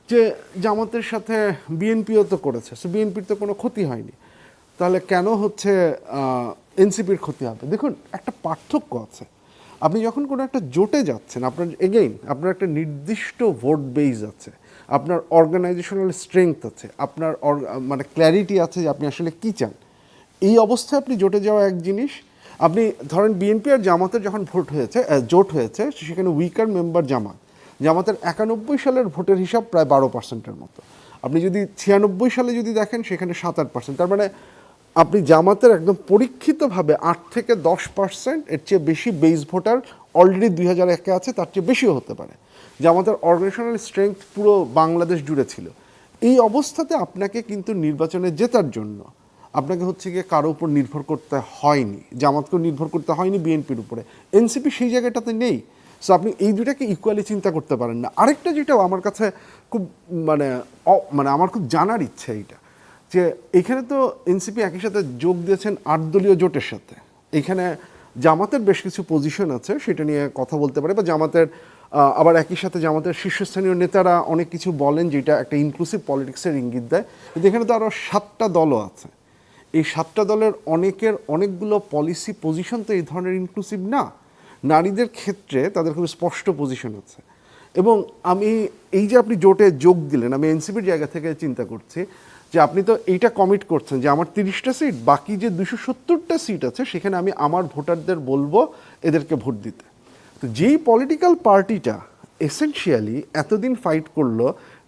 যে জামাতের সাথে বিএনপিও তো করেছে, সো বিএনপির তো কোনো ক্ষতি হয়নি, তাহলে কেন হচ্ছে এনসিপির ক্ষতি হবে? দেখুন, একটা পার্থক্য আছে। আপনি যখন কোনো একটা জোটে যাচ্ছেন, আপনার একটা নির্দিষ্ট ভোট বেস আছে, আপনার অর্গানাইজেশনাল স্ট্রেংথ আছে, আপনার মানে ক্ল্যারিটি আছে যে আপনি আসলে কী চান। এই অবস্থায় আপনি জোটে যাওয়া এক জিনিস। আপনি ধরেন বিএনপি আর জামাতের যখন জোট হয়েছে, সেখানে উইকার মেম্বার জামাতের 91 সালের ভোটের হিসাব প্রায় 12%-এর মতো। আপনি যদি 96 সালে যদি দেখেন, সেখানে 7-8%। তার মানে আপনি জামাতের একদম পরীক্ষিতভাবে 8 থেকে 10%, এর চেয়ে বেশি বেস ভোটার অলরেডি 2001-এ আছে, তার চেয়ে বেশিও হতে পারে। জামাতের অর্গানাইজেশনাল স্ট্রেংথ পুরো বাংলাদেশ জুড়ে ছিল। এই অবস্থাতে আপনাকে কিন্তু নির্বাচনে জেতার জন্য আপনাকে হচ্ছে গিয়ে কারো উপর নির্ভর করতে হয়নি, জামাতকেও নির্ভর করতে হয়নি বিএনপির উপরে। এনসিপি সেই জায়গাটাতে নেই। সো আপনি এই দুটাকে ইকুয়ালি চিন্তা করতে পারেন না। আরেকটা যেটা আমার কাছে খুব মানে আমার খুব জানার ইচ্ছে, এইটা যে এখানে তো এনসিপি একই সাথে যোগ দিয়েছেন 8 দলীয় জোটের সাথে। এখানে জামাতের বেশ কিছু পজিশন আছে, সেটা নিয়ে কথা বলতে পারে, বা জামাতের আবার একই সাথে জামাতের শীর্ষস্থানীয় নেতারা অনেক কিছু বলেন যেটা একটা ইনক্লুসিভ পলিটিক্সের ইঙ্গিত দেয়। কিন্তু এখানে তো আরও 7টা দলও আছে। এই 7টা দলের অনেকগুলো পলিসি পজিশন তো এই ধরনের ইনক্লুসিভ না। নারীদের ক্ষেত্রে তাদের খুব স্পষ্ট পজিশন আছে। এবং আমি এই যে আপনি জোটে যোগ দিলেন, আমি এনসিপির জায়গা থেকে চিন্তা করছি যে আপনি তো এইটা কমিট করছেন যে আমার 30টা সিট, বাকি যে 270টা সিট আছে সেখানে আমি আমার ভোটারদের বলবো এদেরকে ভোট দিতে। তো যেই পলিটিক্যাল পার্টিটা এসেনশিয়ালি এতদিন ফাইট করলো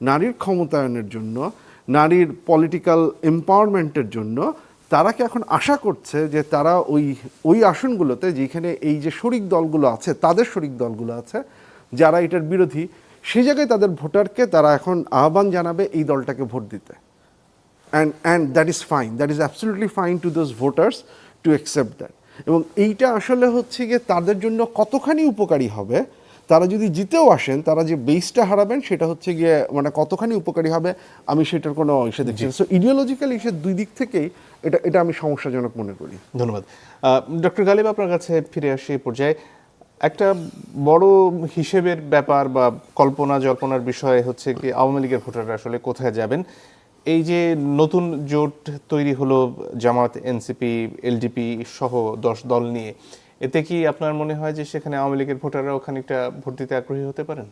নারীর ক্ষমতায়নের জন্য, নারীর পলিটিক্যাল এম্পাওয়ারমেন্টের জন্য, তারা কি এখন আশা করছে যে তারা ওই আসনগুলোতে, যেখানে এই যে শরিক দলগুলো আছে, তাদের শরিক দলগুলো আছে যারা এটার বিরোধী, সেই জায়গায় তাদের ভোটারকে তারা এখন আহ্বান জানাবে এই দলটাকে ভোট দিতে? and that is fine, that is absolutely fine to those voters to accept that. এবং এইটা আসলে হচ্ছে গিয়ে তাদের জন্য কতখানি উপকারী হবে, তারা যদি জিতেও আসেন, তারা যে বেসটা হারাবেন সেটা হচ্ছে গিয়ে মানে কতখানি উপকারী হবে, আমি সেটার কোনো ইস্যু দেখছি। সো ইডিওলজিক্যালি ইস্যু দুই দিক থেকেই এটা আমি সমস্যাজনক মনে করি। ধন্যবাদ। ডক্টর গালিব, আপনার কাছে ফিরে আসি এই পর্যায়ে। একটা বড় হিসেবের ব্যাপার বা কল্পনা জল্পনার বিষয় হচ্ছে কি আওয়ামী লীগের ভোটাররা আসলে কোথায় যাবেন। এই যে নতুন জোট তৈরি হলো জামাত, এনসিপি, এলডিপি সহ 10 দল নিয়ে, এতে কি আপনার মনে হয় যে সেখানে আওয়ামী লীগের ভোটাররাও খানিকটা ভোট দিতে আগ্রহী হতে পারেন?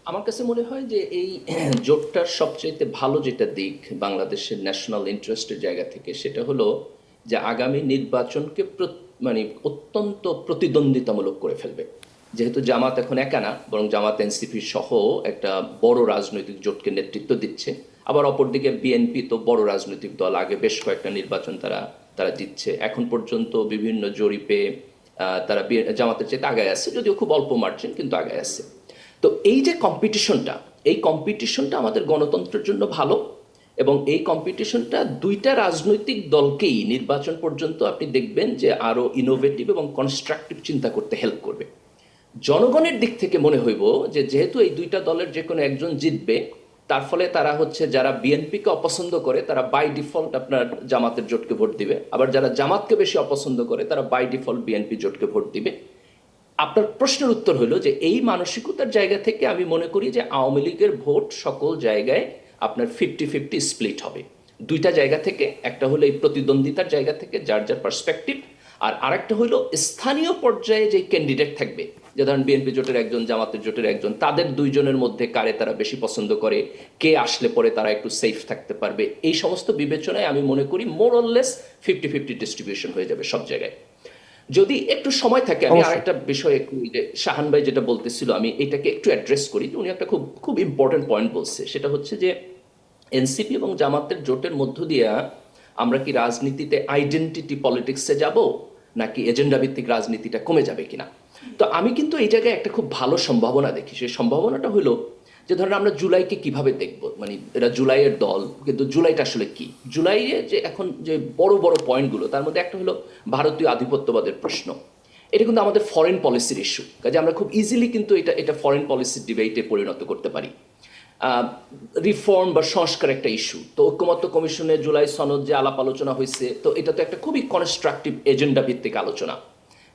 আমার কাছে মনে হয় যে এই জোটটার সবচেয়ে ভালো যেটা দিক বাংলাদেশের ন্যাশনাল ইন্টারেস্টের জায়গা থেকে, সেটা হলো যে আগামী নির্বাচনকে মানে অত্যন্ত প্রতিদ্বন্দ্বিতামূলক করে ফেলবে। যেহেতু জামাত এখন একা না, বরং জামাত এনসিপি সহ একটা বড় রাজনৈতিক জোটকে নেতৃত্ব দিচ্ছে। আবার অপরদিকে বিএনপি তো বড় রাজনৈতিক দল, আগে বেশ কয়েকটা নির্বাচন তারা জিতছে। এখন পর্যন্ত বিভিন্ন জরিপে তারা জামাতের চাইতে আগায় আছে, যদিও খুব অল্প মার্জিন, কিন্তু আগায় আছে। তো এই যে কম্পিটিশনটা আমাদের গণতন্ত্রের জন্য ভালো, এবং এই কম্পিটিশনটা দুইটা রাজনৈতিক দলকেই নির্বাচন পর্যন্ত আপনি দেখবেন যে আরো ইনোভেটিভ এবং কনস্ট্রাকটিভ চিন্তা করতে হেল্প করবে। জনগণের দিক থেকে মনে হইব যে যেহেতু এই দুইটা দলের যে কোনো একজন জিতবে, তার ফলে তারা হচ্ছে যারা বিএনপিকে অপছন্দ করে তারা বাই ডিফল্ট আপনার জামাতের জোটকে ভোট দিবে, আবার যারা জামাতকে বেশি অপছন্দ করে তারা বাই ডিফল্ট বিএনপি জোটকে ভোট দিবে। আপনার প্রশ্নের উত্তর হলো যে এই মানসিকতার জায়গা থেকে আমি মনে করি যে আওয়ামী লীগের ভোট সকল জায়গায় আপনার 50-50 স্প্লিট হবে। দুইটা জায়গা থেকে, একটা হলো এই প্রতিদ্বন্দ্বিতার জায়গা থেকে যার যার পার্সপেক্টিভ, আর আরেকটা হলো স্থানীয় পর্যায়ে যে ক্যান্ডিডেট থাকবে, যে ধরেন বিএনপি জোটের একজন, জামাতের জোটের একজন, তাদের দুইজনের মধ্যে কারে তারা বেশি পছন্দ করে, কে আসলে পরে তারা একটু সেফ থাকতে পারবে, এই সমস্ত বিবেচনায় আমি মনে করি মোর অর লেস 50-50 ডিস্ট্রিবিউশন হয়ে যাবে সব জায়গায়। যদি একটু সময় থাকে, আমি অবশ্যই। আরেকটা বিষয় একটু, যে শাহান ভাই যেটা বলতেছিল, আমি এটাকে একটু অ্যাড্রেস করি। উনি একটা খুব খুব ইম্পর্টেন্ট পয়েন্ট বলছে, সেটা হচ্ছে যে এনসিপি এবং জামাতের জোটের মধ্য দিয়ে আমরা কি রাজনীতিতে আইডেন্টিটি পলিটিক্সে যাব, নাকি এজেন্ডা ভিত্তিক রাজনীতিটা কমে যাবে কিনা। তো আমি কিন্তু এই জায়গায় একটা খুব ভালো সম্ভাবনা দেখি। সেই সম্ভাবনাটা হলো যে ধরেন আমরা জুলাইকে কিভাবে দেখব, মানে এরা জুলাইয়ের দল, কিন্তু জুলাইটা আসলে কি, জুলাইয়ে যে এখন যে বড় বড় পয়েন্টগুলো, তার মধ্যে একটা হলো ভারতীয় আধিপত্যবাদের প্রশ্ন। এটা কিন্তু আমাদের ফরেন পলিসির ইস্যু, কাজে আমরা খুব ইজিলি কিন্তু এটা ফরেন পলিসির ডিবেটে পরিণত করতে পারি। রিফর্ম বা সংস্কার একটা ইস্যু, তো ঐক্যমত্য কমিশনে জুলাই সনদ যে আলাপ আলোচনা হয়েছে, তো এটা তো একটা খুবই কনস্ট্রাকটিভ এজেন্ডা ভিত্তিক আলোচনা।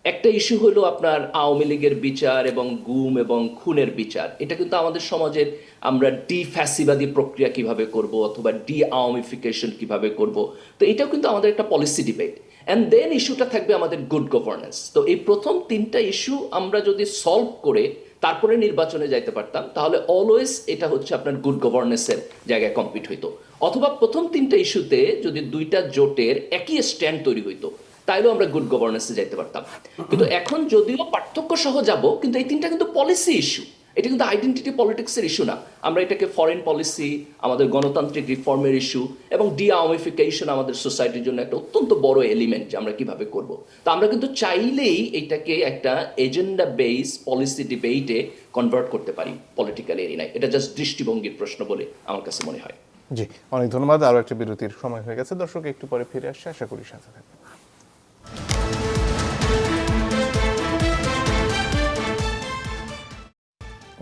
একটা ইস্যু হলো আপনার আওয়ামী লীগের বিচার এবং গুম এবং খুনের বিচার। এটা কিন্তু আমাদের সমাজের আমরা ফ্যাসিবাদী প্রক্রিয়া কিভাবে করব, অথবা আওয়ামিফিকেশন কিভাবে করব, তো এটাও কিন্তু আমাদের একটা পলিসি ডিবেট। অ্যান্ড দেন ইস্যুটা থাকবে আমাদের গুড গভর্নেন্স। তো এই প্রথম তিনটা ইস্যু আমরা যদি সলভ করে তারপরে নির্বাচনে যাইতে পারতাম, তাহলে অলওয়েজ এটা হচ্ছে আপনার গুড গভর্নেন্সের জায়গায় কমপ্লিট হইতো। অথবা প্রথম তিনটা ইস্যুতে যদি দুইটা জোটের একই স্ট্যান্ড তৈরি হইতো, তাইলেও আমরা গুড গভর্নেন্সে যাইতে পারতাম। কিন্তু এখন যদিও পার্থক্য সহ যাব, কিন্তু এই তিনটা কিন্তু পলিসি ইস্যু, এটা কিন্তু আইডেন্টিটি পলিটিক্সের ইস্যু না। আমরা এটাকে ফরেন পলিসি, আমাদের গণতান্ত্রিক রিফর্মের ইস্যু, এবং আওয়ামিফিকেশন আমাদের সোসাইটির জন্য একটা অত্যন্ত বড় এলিমেন্ট, যে আমরা কিভাবে করব। তো আমরা কিন্তু চাইলেই এটাকে একটা এজেন্ডা বেস পলিসি ডিবেটে কনভার্ট করতে পারি পলিটিক্যাল এরিনায়। এটা জাস্ট দৃষ্টিভঙ্গির প্রশ্ন বলে আমার কাছে মনে হয়। জি, অনেক ধন্যবাদ। আরও একটা বিরতির সময় হয়ে গেছে, দর্শক একটু পরে ফিরে আসছে, আশা করি সাথে থাকবেন।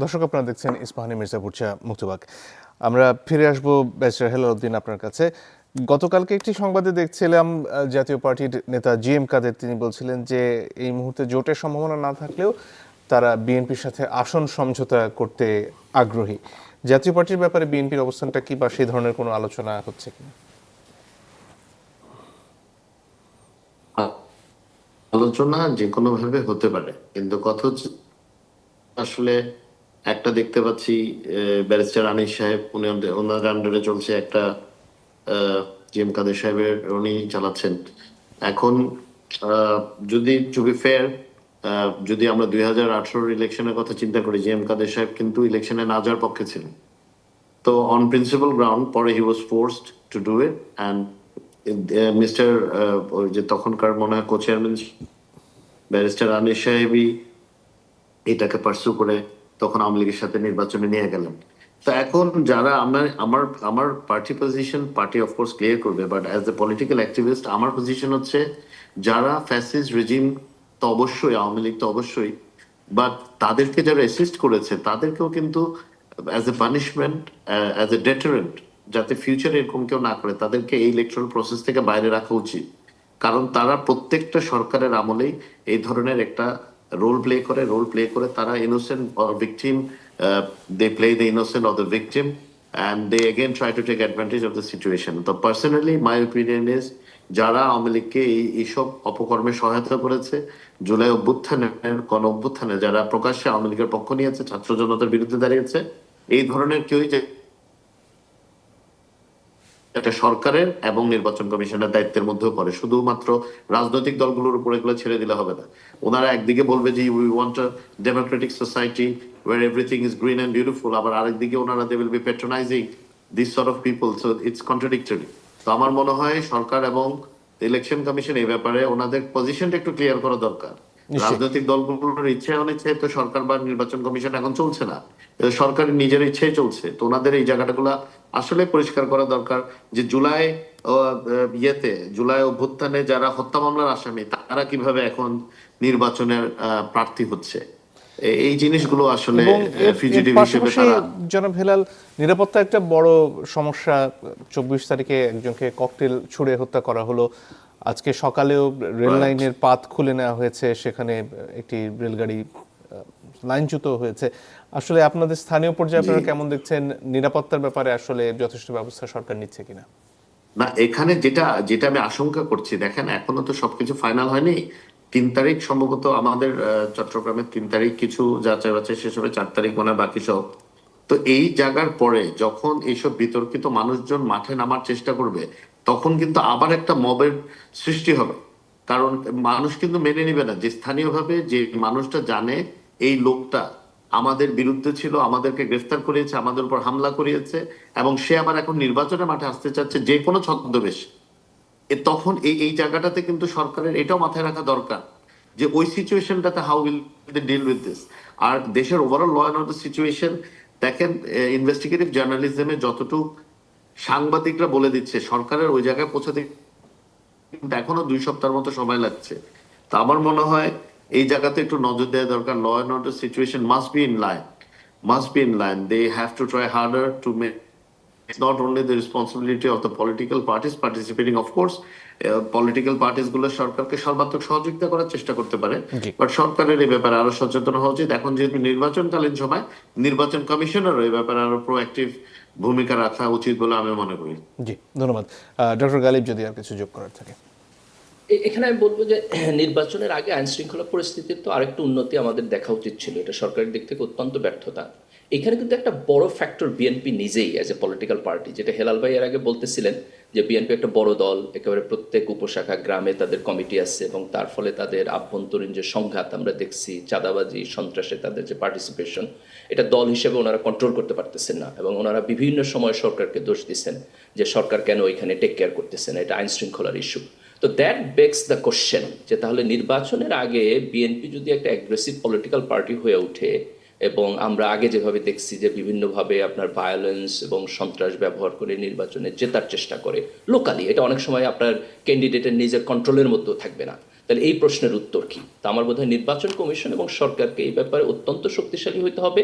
দর্শক, আপনারা দেখছেন ইস্পাহানি মির্জাপুর চা মুক্তবাক। আমরা ফিরে আসবো ব্যারিস্টার হেলালউদ্দিন আপনার কাছে। গতকালকে একটি সংবাদে দেখছিলাম জাতীয় পার্টির নেতা জিএম কাদের, তিনি বলছিলেন যে এই মুহূর্তে জোটের সম্ভাবনা না থাকলেও তারা বিএনপির সাথে আসন সমঝোতা করতে আগ্রহী। জাতীয় পার্টির ব্যাপারে বিএনপির অবস্থানটা কি, বা সেই ধরনের কোনো আলোচনা হচ্ছে কিনা? আলোচনা যে কোনো ভাবে হতে পারে, কিন্তু কথা হচ্ছে আসলে একটা দেখতে পাচ্ছি ব্যারিস্টার আনিস সাহেব, উনি ওনার আন্ডারে চলছে একটা, জিএম কাদের সাহেবের উনি চালাচ্ছেন এখন। যদি টু বি ফেয়ার, যদি আমরা 2018 ইলেকশনের কথা চিন্তা করি, জিএম কাদের সাহেব কিন্তু ইলেকশনে না যাওয়ার পক্ষে ছিলেন। তো অন প্রিন্সিপাল গ্রাউন্ড পরে he was forced to do it, and mister ওই যে তখনকার মনে হয় কো-চেয়ারম্যান ব্যারিস্টার আনিস সাহেবই এটাকে পার্সু করে তখন আওয়ামী লীগের সাথে নির্বাচনে নিয়ে গেলেন। তো এখন যারা আমার আমার party position, party of course clear করবে, but as a political activist আমার পজিশন হচ্ছে যারা ফ্যাসিস্ট রেজিম, তো অবশ্যই আওয়ামী লীগ তো অবশ্যই, বাট তাদেরকে যারা অ্যাসিস্ট করেছে তাদেরকেও কিন্তু as a punishment, as a deterrent, যাতে ফিউচারে এরকম কেউ না করে, তাদেরকে এই ইলেকট্রাল প্রসেস থেকে বাইরে রাখা উচিত। কারণ তারা প্রত্যেকটা সরকারের আমলেই এই ধরনের একটা রোল প্লে করে তারা innocent or victim, they play the innocent of the victim, and they again try to take advantage of the situation. তো পার্সোনালি মাই ওপিনিয়ন ইজ, যারা আওয়ামী লীগকে এইসব অপকর্মে সহায়তা করেছে, জুলাই অভ্যুত্থানের গণ অভ্যুত্থানে যারা প্রকাশ্যে আওয়ামী লীগের পক্ষ নিয়েছে, ছাত্র জনতার বিরুদ্ধে দাঁড়িয়েছে, এই ধরনের কেউই যে একটা সরকারের এবং নির্বাচন কমিশনের দায়িত্বের মধ্যেও পড়ে। শুধুমাত্র রাজনৈতিক দলগুলোর উপর এগুলো ছেড়ে দিলে হবে না। ওনারা একদিকে বলবে যে we want a democratic society where everything is green and beautiful, আবার আরেকদিকে ওনারা they will be patronizing this sort of people, so it's contradictory. তো আমার মনে হয় সরকার এবং ইলেকশন কমিশন এই ব্যাপারে ওনাদের পজিশনটা একটু ক্লিয়ার করা দরকার। রাজনৈতিক দলগুলোর ইচ্ছে অনিচ্ছে তো সরকার বা নির্বাচন কমিশন এখন চলছে না, সরকারের নিজের ইচ্ছেই চলছে। তো ওনাদের এই জায়গাটাগুলা আসলে পরিষ্কার করা দরকার যে জুলাই অভ্যুত্থানে যারা হত্যা মামলার আসামি, তারা কিভাবে এখন নির্বাচনের প্রার্থী হচ্ছে, এই জিনিসগুলো আসলে এবং এর ফিজিটিভ হিসেবে পাশাপাশি তারা। জনাব হেলাল, নিরাপত্তা একটা বড় সমস্যা। 24 তারিখে একজনকে ককটেল ছুড়ে হত্যা করা হলো। আজকে সকালেও রেল লাইনের পাত খুলে নেওয়া হয়েছে, সেখানে একটি রেলগাড়ি লাইনচ্যুত হয়েছে। আসলে আপনাদের স্থানীয় পর্যায়ে আপনারা কেমন দেখছেন, নিরাপত্তার ব্যাপারে আসলে যথেষ্ট ব্যবস্থা সরকার নিচ্ছে কিনা? না, এখানে যেটা যেটা আমি আশঙ্কা করছি, দেখেন এখনো তো সবকিছু ফাইনাল হয়নি। 3 তারিখ সম্ভবত আমাদের চট্টগ্রামের 3 তারিখ কিছু যাচাই বাছাই শেষ হবে, 4 তারিখ মনে হয় বাকি সব। তো এই জায়গার পরে যখন এইসব বিতর্কিত মানুষজন মাঠে নামার চেষ্টা করবে, তখন কিন্তু আবার একটা মবের সৃষ্টি হবে। কারণ মানুষ কিন্তু মেনে নিবে না যে স্থানীয়ভাবে যে মানুষটা জানে এই লোকটা আমাদের বিরুদ্ধে ছিল, আমাদেরকে গ্রেফতার করিয়েছে, আমাদের উপর হামলা করিয়েছে, এবং সে আবার এখন নির্বাচনের মাঠে আসতে চাচ্ছে যে কোনো ছদ্মবেশ। তখন এই এই জায়গাটাতে কিন্তু সরকারের এটাও মাথায় রাখা দরকার যে ওই সিচুয়েশনটাতে how will they deal with this. আর দেশের overall law and order situation দেখেন, ইনভেস্টিগেটিভ জার্নালিজমে যতটুকু সাংবাদিকরা বলে দিচ্ছে, সরকারের ওই জায়গায় পৌঁছাতে কিন্তু এখনো 2 সপ্তাহের মতো সময় লাগছে। তো আমার মনে হয় এই জায়গাতে একটু নজর দেওয়া দরকার। Law and order situation must be in line. They have to try harder to make. It's not only the responsibility of the political parties participating, of course. Political parties গুলো সরকারকে সর্বাত্মক সহযোগিতা করার চেষ্টা করতে পারে, জি। বাট সরকারের এই ব্যাপারে আরো সচেতন হওয়া উচিত। এখন যেহেতু নির্বাচনকালীন সময়, নির্বাচন কমিশনারও এই ব্যাপারে আরো প্রোঅ্যাক্টিভ ভূমিকা রাখা উচিত বলে আমি মনে করি। জি, ধন্যবাদ। ডক্টর গালিব, যদি আর কিছু যোগ করার থাকে। এখানে আমি বলবো যে নির্বাচনের আগে আইন শৃঙ্খলা পরিস্থিতির তো আরেকটু উন্নতি আমাদের দেখা উচিত ছিল, এটা সরকারের দিক থেকে অত্যন্ত ব্যর্থতা। এখানে কিন্তু একটা বড় ফ্যাক্টর বিএনপি নিজেই অ্যাজ এ পলিটিক্যাল পার্টি, যেটা হেলাল ভাই এর আগে বলতেছিলেন যে বিএনপি একটা বড় দল, একেবারে প্রত্যেক উপশাখা গ্রামে তাদের কমিটি আছে, এবং তার ফলে তাদের আভ্যন্তরীণ যে সংঘাত আমরা দেখছি, চাঁদাবাজি সন্ত্রাসে তাদের যে পার্টিসিপেশন, এটা দল হিসেবে ওনারা কন্ট্রোল করতে পারতেছেন না, এবং ওনারা বিভিন্ন সময় সরকারকে দোষ দিচ্ছেন যে সরকার কেন ওইখানে টেক কেয়ার করতেছে না, এটা আইন শৃঙ্খলার ইস্যু। তো দ্যাট বেক্স দ্য কোশ্চেন যে তাহলে নির্বাচনের আগে বিএনপি যদি একটা অ্যাগ্রেসিভ পলিটিক্যাল পার্টি হয়ে ওঠে, এবং আমরা আগে যেভাবে দেখছি যে বিভিন্নভাবে আপনার ভায়োলেন্স এবং সন্ত্রাস ব্যবহার করে নির্বাচনে জেতার চেষ্টা করে লোকালি, এটা অনেক সময় আপনার ক্যান্ডিডেটের নিজের কন্ট্রোলের মধ্যেও থাকবে না, তাহলে এই প্রশ্নের উত্তর কি? তা আমার বোধ হয় নির্বাচন কমিশন এবং সরকারকে এই ব্যাপারে অত্যন্ত শক্তিশালী হতে হবে।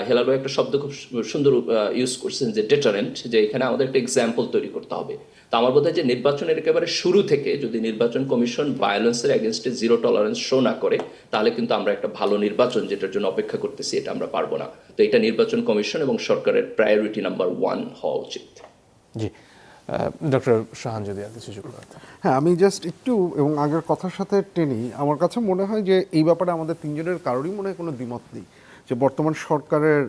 হেলাল ভাই একটা শব্দ খুব সুন্দর ইউজ করছেন যে ডেটারেন্ট, যে এখানে আমাদের একটা এক্সাম্পল তৈরি করতে হবে। তা আমার বোধ হয় যে নির্বাচনের একেবারে শুরু থেকে যদি নির্বাচন কমিশন ভায়োলেন্সের এগেনস্টে জিরো টলারেন্স শো না করে, তাহলে কিন্তু আমরা একটা ভালো নির্বাচন যেটার জন্য অপেক্ষা করতেছি এটা আমরা পারবো না। তো এটা নির্বাচন কমিশন এবং সরকারের প্রায়োরিটি নাম্বার 1 হওয়া উচিত। জি, ডক্টর শাহান, যদি আর কিছু যোগ করার থাকে। হ্যাঁ, আমি জাস্ট একটু এবং আগের কথার সাথে টেনি, আমার কাছে মনে হয় যে এই ব্যাপারে আমাদের তিনজনের কারোরই মনে হয় কোনো দ্বিমত নেই যে বর্তমান সরকারের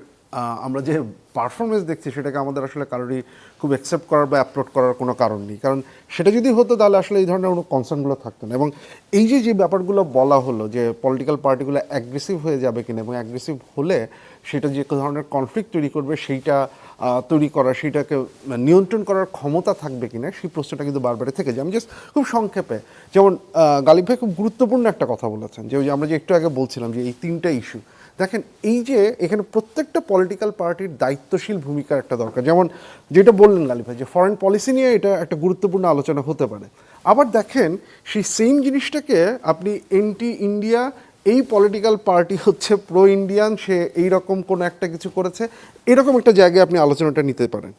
আমরা যে পারফরমেন্স দেখছি সেটাকে আমাদের আসলে কারোরই খুব অ্যাকসেপ্ট করার বা অ্যাপ্লোড করার কোনো কারণ নেই। কারণ সেটা যদি হতো তাহলে আসলে এই ধরনের কোনো কনসার্নগুলো থাকতো না। এবং এই যে ব্যাপারগুলো বলা হলো যে পলিটিক্যাল পার্টিগুলো অ্যাগ্রেসিভ হয়ে যাবে কিনা, এবং অ্যাগ্রেসিভ হলে সেটা যে ধরনের কনফ্লিক্ট তৈরি করবে সেইটা তৈরি করা, সেইটাকে নিয়ন্ত্রণ করার ক্ষমতা থাকবে কিনা, সেই প্রশ্নটা কিন্তু বারবারই থেকে যায়। আমি জাস্ট খুব সংক্ষেপে, যেমন গালিব ভাই খুব গুরুত্বপূর্ণ একটা কথা বলেছেন যে ওই যে আমরা যে একটু আগে বলছিলাম যে এই 3টা ইস্যু, দেখেন এই যে এখানে প্রত্যেকটা পলিটিক্যাল পার্টির দায়িত্বশীল ভূমিকার একটা দরকার। যেমন যেটা বললেন গালিব ভাই যে ফরেন পলিসি নিয়ে এটা একটা গুরুত্বপূর্ণ আলোচনা হতে পারে। আবার দেখেন সেই সেম জিনিসটাকে আপনি এন্টি ইন্ডিয়া, এই পলিটিক্যাল পার্টি হচ্ছে প্রো ইন্ডিয়ান, সে এইরকম কোনো একটা কিছু করেছে, এরকম একটা জায়গায় আপনি আলোচনাটা নিতে পারেন।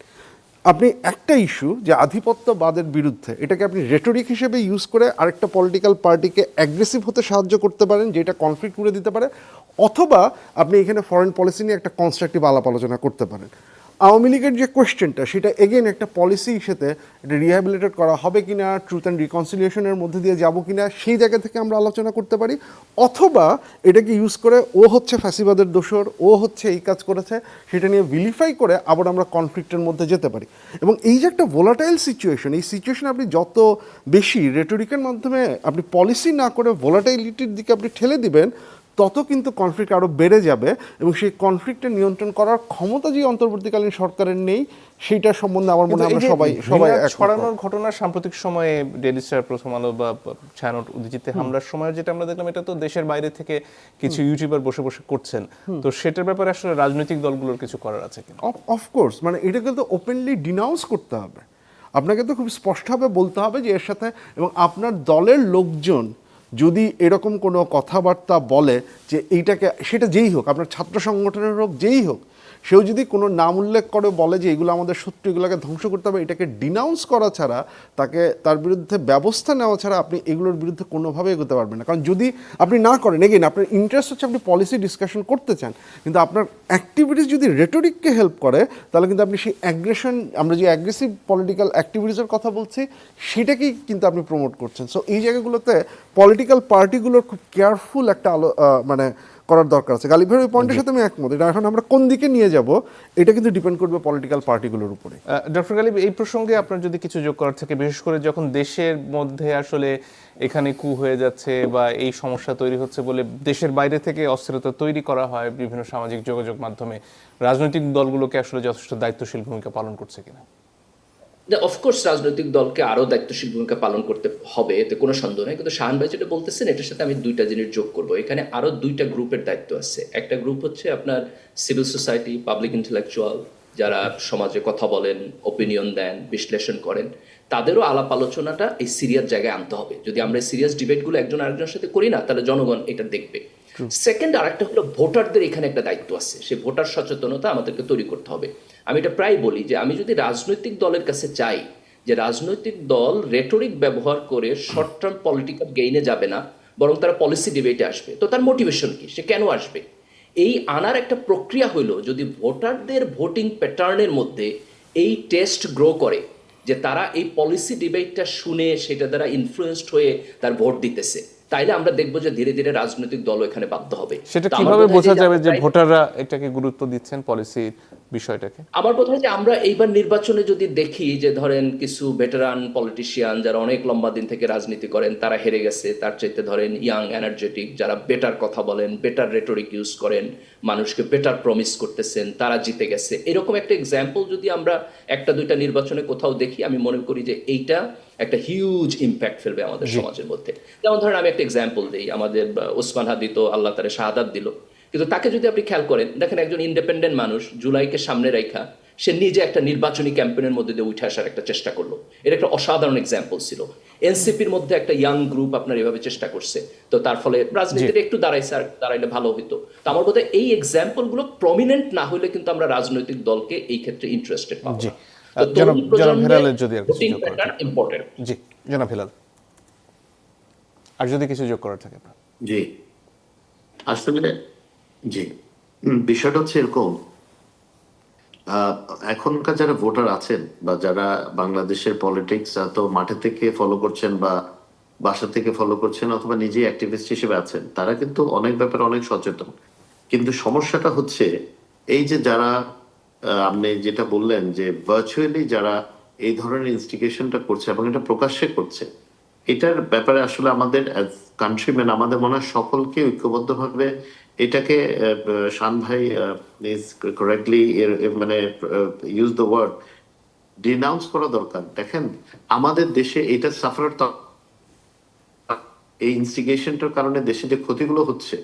আপনি একটা ইস্যু যে আধিপত্যবাদের বিরুদ্ধে, এটাকে আপনি রেটরিক হিসেবে ইউজ করে আরেকটা পলিটিক্যাল পার্টিকে অ্যাগ্রেসিভ হতে সাহায্য করতে পারেন, যেটা কনফ্লিক্ট করে দিতে পারে, অথবা আপনি এখানে ফরেন পলিসি নিয়ে একটা কনস্ট্রাকটিভ আলাপ আলোচনা করতে পারেন। আওয়ামী লীগের যে কোয়েশ্চেনটা, সেটা এগেন একটা পলিসি হিসেবে এটা রিহ্যাবিলিটেট করা হবে কিনা, ট্রুথ অ্যান্ড রিকনসিলিয়েশনের মধ্যে দিয়ে যাবো কিনা, সেই জায়গা থেকে আমরা আলোচনা করতে পারি। অথবা এটাকে ইউজ করে ও হচ্ছে ফ্যাসিবাদের দোসর, ও হচ্ছে এই কাজ করেছে, সেটা নিয়ে ভিলিফাই করে আবার আমরা কনফ্লিক্টের মধ্যে যেতে পারি। এবং এই যে একটা ভোলাটাইল সিচুয়েশন, এই সিচুয়েশনে আপনি যত বেশি রেটরিকের মাধ্যমে আপনি পলিসি না করে ভোলাটাইলিটির দিকে আপনি ঠেলে দিবেন, তত কিন্তু কনফ্লিক্ট আরও বেড়ে যাবে, এবং সেই কনফ্লিক্টে নিয়ন্ত্রণ করার ক্ষমতা যে অন্তর্বর্তীকালীন সরকারের নেই, সেইটার সম্বন্ধে আমার মনে হয় আমরা সবাই ছড়ানোর ঘটনা সাম্প্রতিক সময়ে ডেইলি স্টার, প্রথম আলো বা ছায়ানট, উদয়চিত্তে হামলার সময় যেটা আমরা দেখলাম, এটা তো দেশের বাইরে থেকে কিছু ইউটিউবার বসে বসে করছেন। তো সেটার ব্যাপারে আসলে রাজনৈতিক দলগুলোর কিছু করার আছে কিনা? অফকোর্স, মানে এটা কিন্তু ওপেনলি ডিনাউন্স করতে হবে, আপনাকে তো খুব স্পষ্টভাবে বলতে হবে যে এর সাথে, এবং আপনার দলের লোকজন যদি এরকম কোনো কথাবার্তা বলে যে এইটাকে, সেটা যেই হোক, আপনার ছাত্র সংগঠনের হোক, যেই হোক, সেও যদি কোনো নাম উল্লেখ করে বলে যে এগুলো আমাদের শত্রু, এগুলোকে ধ্বংস করতে হবে, এটাকে ডিনাউন্স করা ছাড়া, তার বিরুদ্ধে ব্যবস্থা নেওয়া ছাড়া আপনি এগুলোর বিরুদ্ধে কোনোভাবে এগোতে পারবেন না। কারণ যদি আপনি না করেন, এগেইন আপনার ইন্টারেস্ট হচ্ছে আপনি পলিসি ডিসকাশন করতে চান, কিন্তু আপনার অ্যাক্টিভিটিস যদি রেটোরিককে হেল্প করে, তাহলে কিন্তু আপনি সেই অ্যাগ্রেশন, আমরা যে অ্যাগ্রেসিভ পলিটিক্যাল অ্যাক্টিভিটিসের কথা বলছি সেটাকেই কিন্তু আপনি প্রমোট করছেন। সো এই জায়গাগুলোতে পলিটিক্যাল পার্টিগুলোর খুব কেয়ারফুল একটা মানে করার দরকার আছে। গালিব ভাইয়ের ওই পয়েন্টের সাথে আমি একমত। এটা এখন আমরা কোন দিকে নিয়ে যাব এটা কিন্তু ডিপেন্ড করবে পলিটিক্যাল পার্টিগুলোর উপরে। ডক্টর গালিব, এই প্রসঙ্গে আপনার যদি কিছু যোগ করার থাকে, বিশেষ করে যখন দেশের মধ্যে আসলে এখানে কু হয়ে যাচ্ছে বা এই সমস্যা তৈরি হচ্ছে বলে দেশের বাইরে থেকে অস্থিরতা তৈরি করা হয় বিভিন্ন সামাজিক যোগাযোগ মাধ্যমে, রাজনৈতিক দলগুলোকে আসলে যথেষ্ট দায়িত্বশীল ভূমিকা পালন করছে কিনা? অফকোর্স রাজনৈতিক দলকে আরো দায়িত্বশীল ভূমিকা পালন করতে হবে, এতে কোনো সন্দেহ নেই। কিন্তু শাহান ভাই যেটা বলতেছেন এটার সাথে আমি দুইটা জিনিস যোগ করবো। এখানে আরো দুইটা গ্রুপের দায়িত্ব আছে। একটা গ্রুপ হচ্ছে আপনার সিভিল সোসাইটি, পাবলিক ইন্টেলেকচুয়াল, যারা সমাজে কথা বলেন, ওপিনিয়ন দেন, বিশ্লেষণ করেন, তাদেরও আলাপ আলোচনাটা এই সিরিয়াস জায়গায় আনতে হবে। যদি আমরা এই সিরিয়াস ডিবেটগুলো একজন আরেকজনের সাথে করি না, তাহলে জনগণ এটা দেখবে। সেকেন্ড আরেকটা হলো ভোটারদের এখানে একটা দায়িত্ব আছে, সেই ভোটার সচেতনতা আমাদেরকে তৈরি করতে হবে। আমি এটা প্রায় বলি যে আমি যদি রাজনৈতিক দলের কাছে চাই যে রাজনৈতিক দল রেটরিক ব্যবহার করে শর্ট টার্ম পলিটিক্যাল গেইনে যাবে না, বরং তারা পলিসি ডিবেটে আসবে, তো তার মোটিভেশন কি, সে কেন আসবে? এই আনার একটা প্রক্রিয়া হলো যদি ভোটারদের ভোটিং প্যাটার্নের মধ্যে এই টেস্ট গ্রো করে যে তারা এই পলিসি ডিবেটটা শুনে সেটা দ্বারা ইনফ্লুয়েসড হয়ে তার ভোট দিতেছে, তাইলে আমরা দেখবো যে ধীরে ধীরে রাজনৈতিক দল এখানে বাধ্য হবে। সেটা তো আমার কিভাবে বোধ হয় বোঝা যাবে যে আমরা ভোটাররা এটাকে গুরুত্ব দিচ্ছেন পলিসির বিষয়টাকে? আমার বোধ হয় যে আমরা এইবার নির্বাচনে যদি দেখি যে ধরেন কিছু ভেটেরান পলিটিশিয়ান যারা অনেক লম্বা দিন থেকে রাজনীতি করেন তারা হেরে গেছে, তার চাইতে ধরেন ইয়াং এনার্জেটিক যারা বেটার কথা বলেন, বেটার রেটরিক ইউজ করেন, মানুষকে বেটার প্রমিস করতেছেন, তারা জিতে গেছে। এরকম একটা এক্সাম্পল যদি আমরা একটা দুইটা নির্বাচনে কোথাও দেখি, আমি মনে করি যে এইটা একটা হিউজ ইম্প্যাক্ট ফেলবে আমাদের সমাজের মধ্যে। যেমন ধরেন আমি একটা এক্সাম্পল দিই, আমাদের ওসমান হাদি তো আল্লাহ তারে শাহাদাত দিল, কিন্তু তাকে যদি আপনি খেয়াল করেন দেখেন একজন ইন্ডিপেন্ডেন্ট মানুষ জুলাইকে সামনে রেখা সে নিজে একটা নির্বাচনী ক্যাম্পেইনের মধ্যে দিয়ে উঠে আসার একটা চেষ্টা করলো। এটা একটা অসাধারণ এক্সাম্পল ছিল। এনসিপির মধ্যে একটা ইয়াং গ্রুপ আপনার এভাবে চেষ্টা করছে, তো তার ফলে রাজনীতিতে একটু দাঁড়াইছে, আর দাঁড়াইলে ভালো হইতো। তো আমার বোধ হয় এই এক্সাম্পল গুলো প্রমিনেন্ট না হলে কিন্তু আমরা রাজনৈতিক দলকে এই ক্ষেত্রে ইন্টারেস্টেড পাবো না। তো জনাব তরুণ প্রজন্মের হেলালের যদি আর কিছু voting যোগ করার pattern থাকে। important। জি জনাব হেলাল, আর যদি কিছু যোগ করার থাকে আপনার। জি আসলে জি বিষয়টা হচ্ছে এরকম, এখনকার যারা ভোটার আছেন বা যারা বাংলাদেশের পলিটিক্স তো মাঠে থেকে ফলো করছেন বা বাসা থেকে ফলো করছেন অথবা নিজেই অ্যাক্টিভিস্ট হিসেবে আছেন, তারা কিন্তু অনেক ব্যাপারে অনেক সচেতন। কিন্তু সমস্যাটা হচ্ছে এই যে যারা আপনি যেটা বললেন যে ভার্চুয়ালি যারা এই ধরনের ইনস্টিগেশনটা করছে এবং এটা প্রকাশ্যে করছে, এটার ব্যাপারে আসলে আমাদের কান্ট্রিম্যান আমাদের মনে হয় সকলকে ঐক্যবদ্ধভাবে এটাকে শান ভাই প্লিজ কারেক্টলি মানে ইউজ দ্য ওয়ার্ড ডিনাউন্স করা দরকার। দেখেন আমাদের দেশে এটা সাফার, এই ইনস্টিগেশনটার কারণে দেশে যে ক্ষতিগুলো হচ্ছে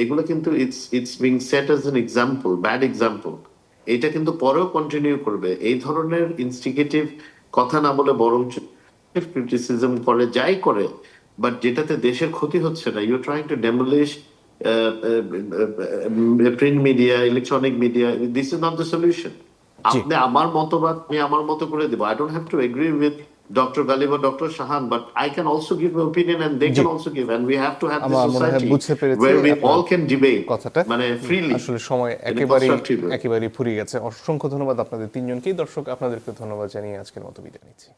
এগুলো কিন্তু it's being set as an example, bad example. এটা কিন্তু পরেও কন্টিনিউ করবে। এই ধরনের ইনস্টিগেটিভ কথা না বলে বরং ক্রিটিসিজম করে, যাই করে, বাট যেটাতে দেশের ক্ষতি হচ্ছে না। You trying to demolish print media, electronic media, this is not the solution. আপনি আমার মতবাদ আমি আমার মতো করে দেবো, I don't have to agree with Dr. Galib or Dr. Shahan, but I can also give my opinion and they can also give, and we have to have this আমার মনে হয় society বুঝতে পেরেছি where we আপনার all can debate কথাটা। মানে freely। আসলে সময় in a constructive way। একেবারেই ফুরিয়ে গেছে। অসংখ্য ধন্যবাদ আপনাদের তিনজনকেই। দর্শক আপনাদেরকে ধন্যবাদ জানিয়ে আজকের মতো বিদায় নিচ্ছি।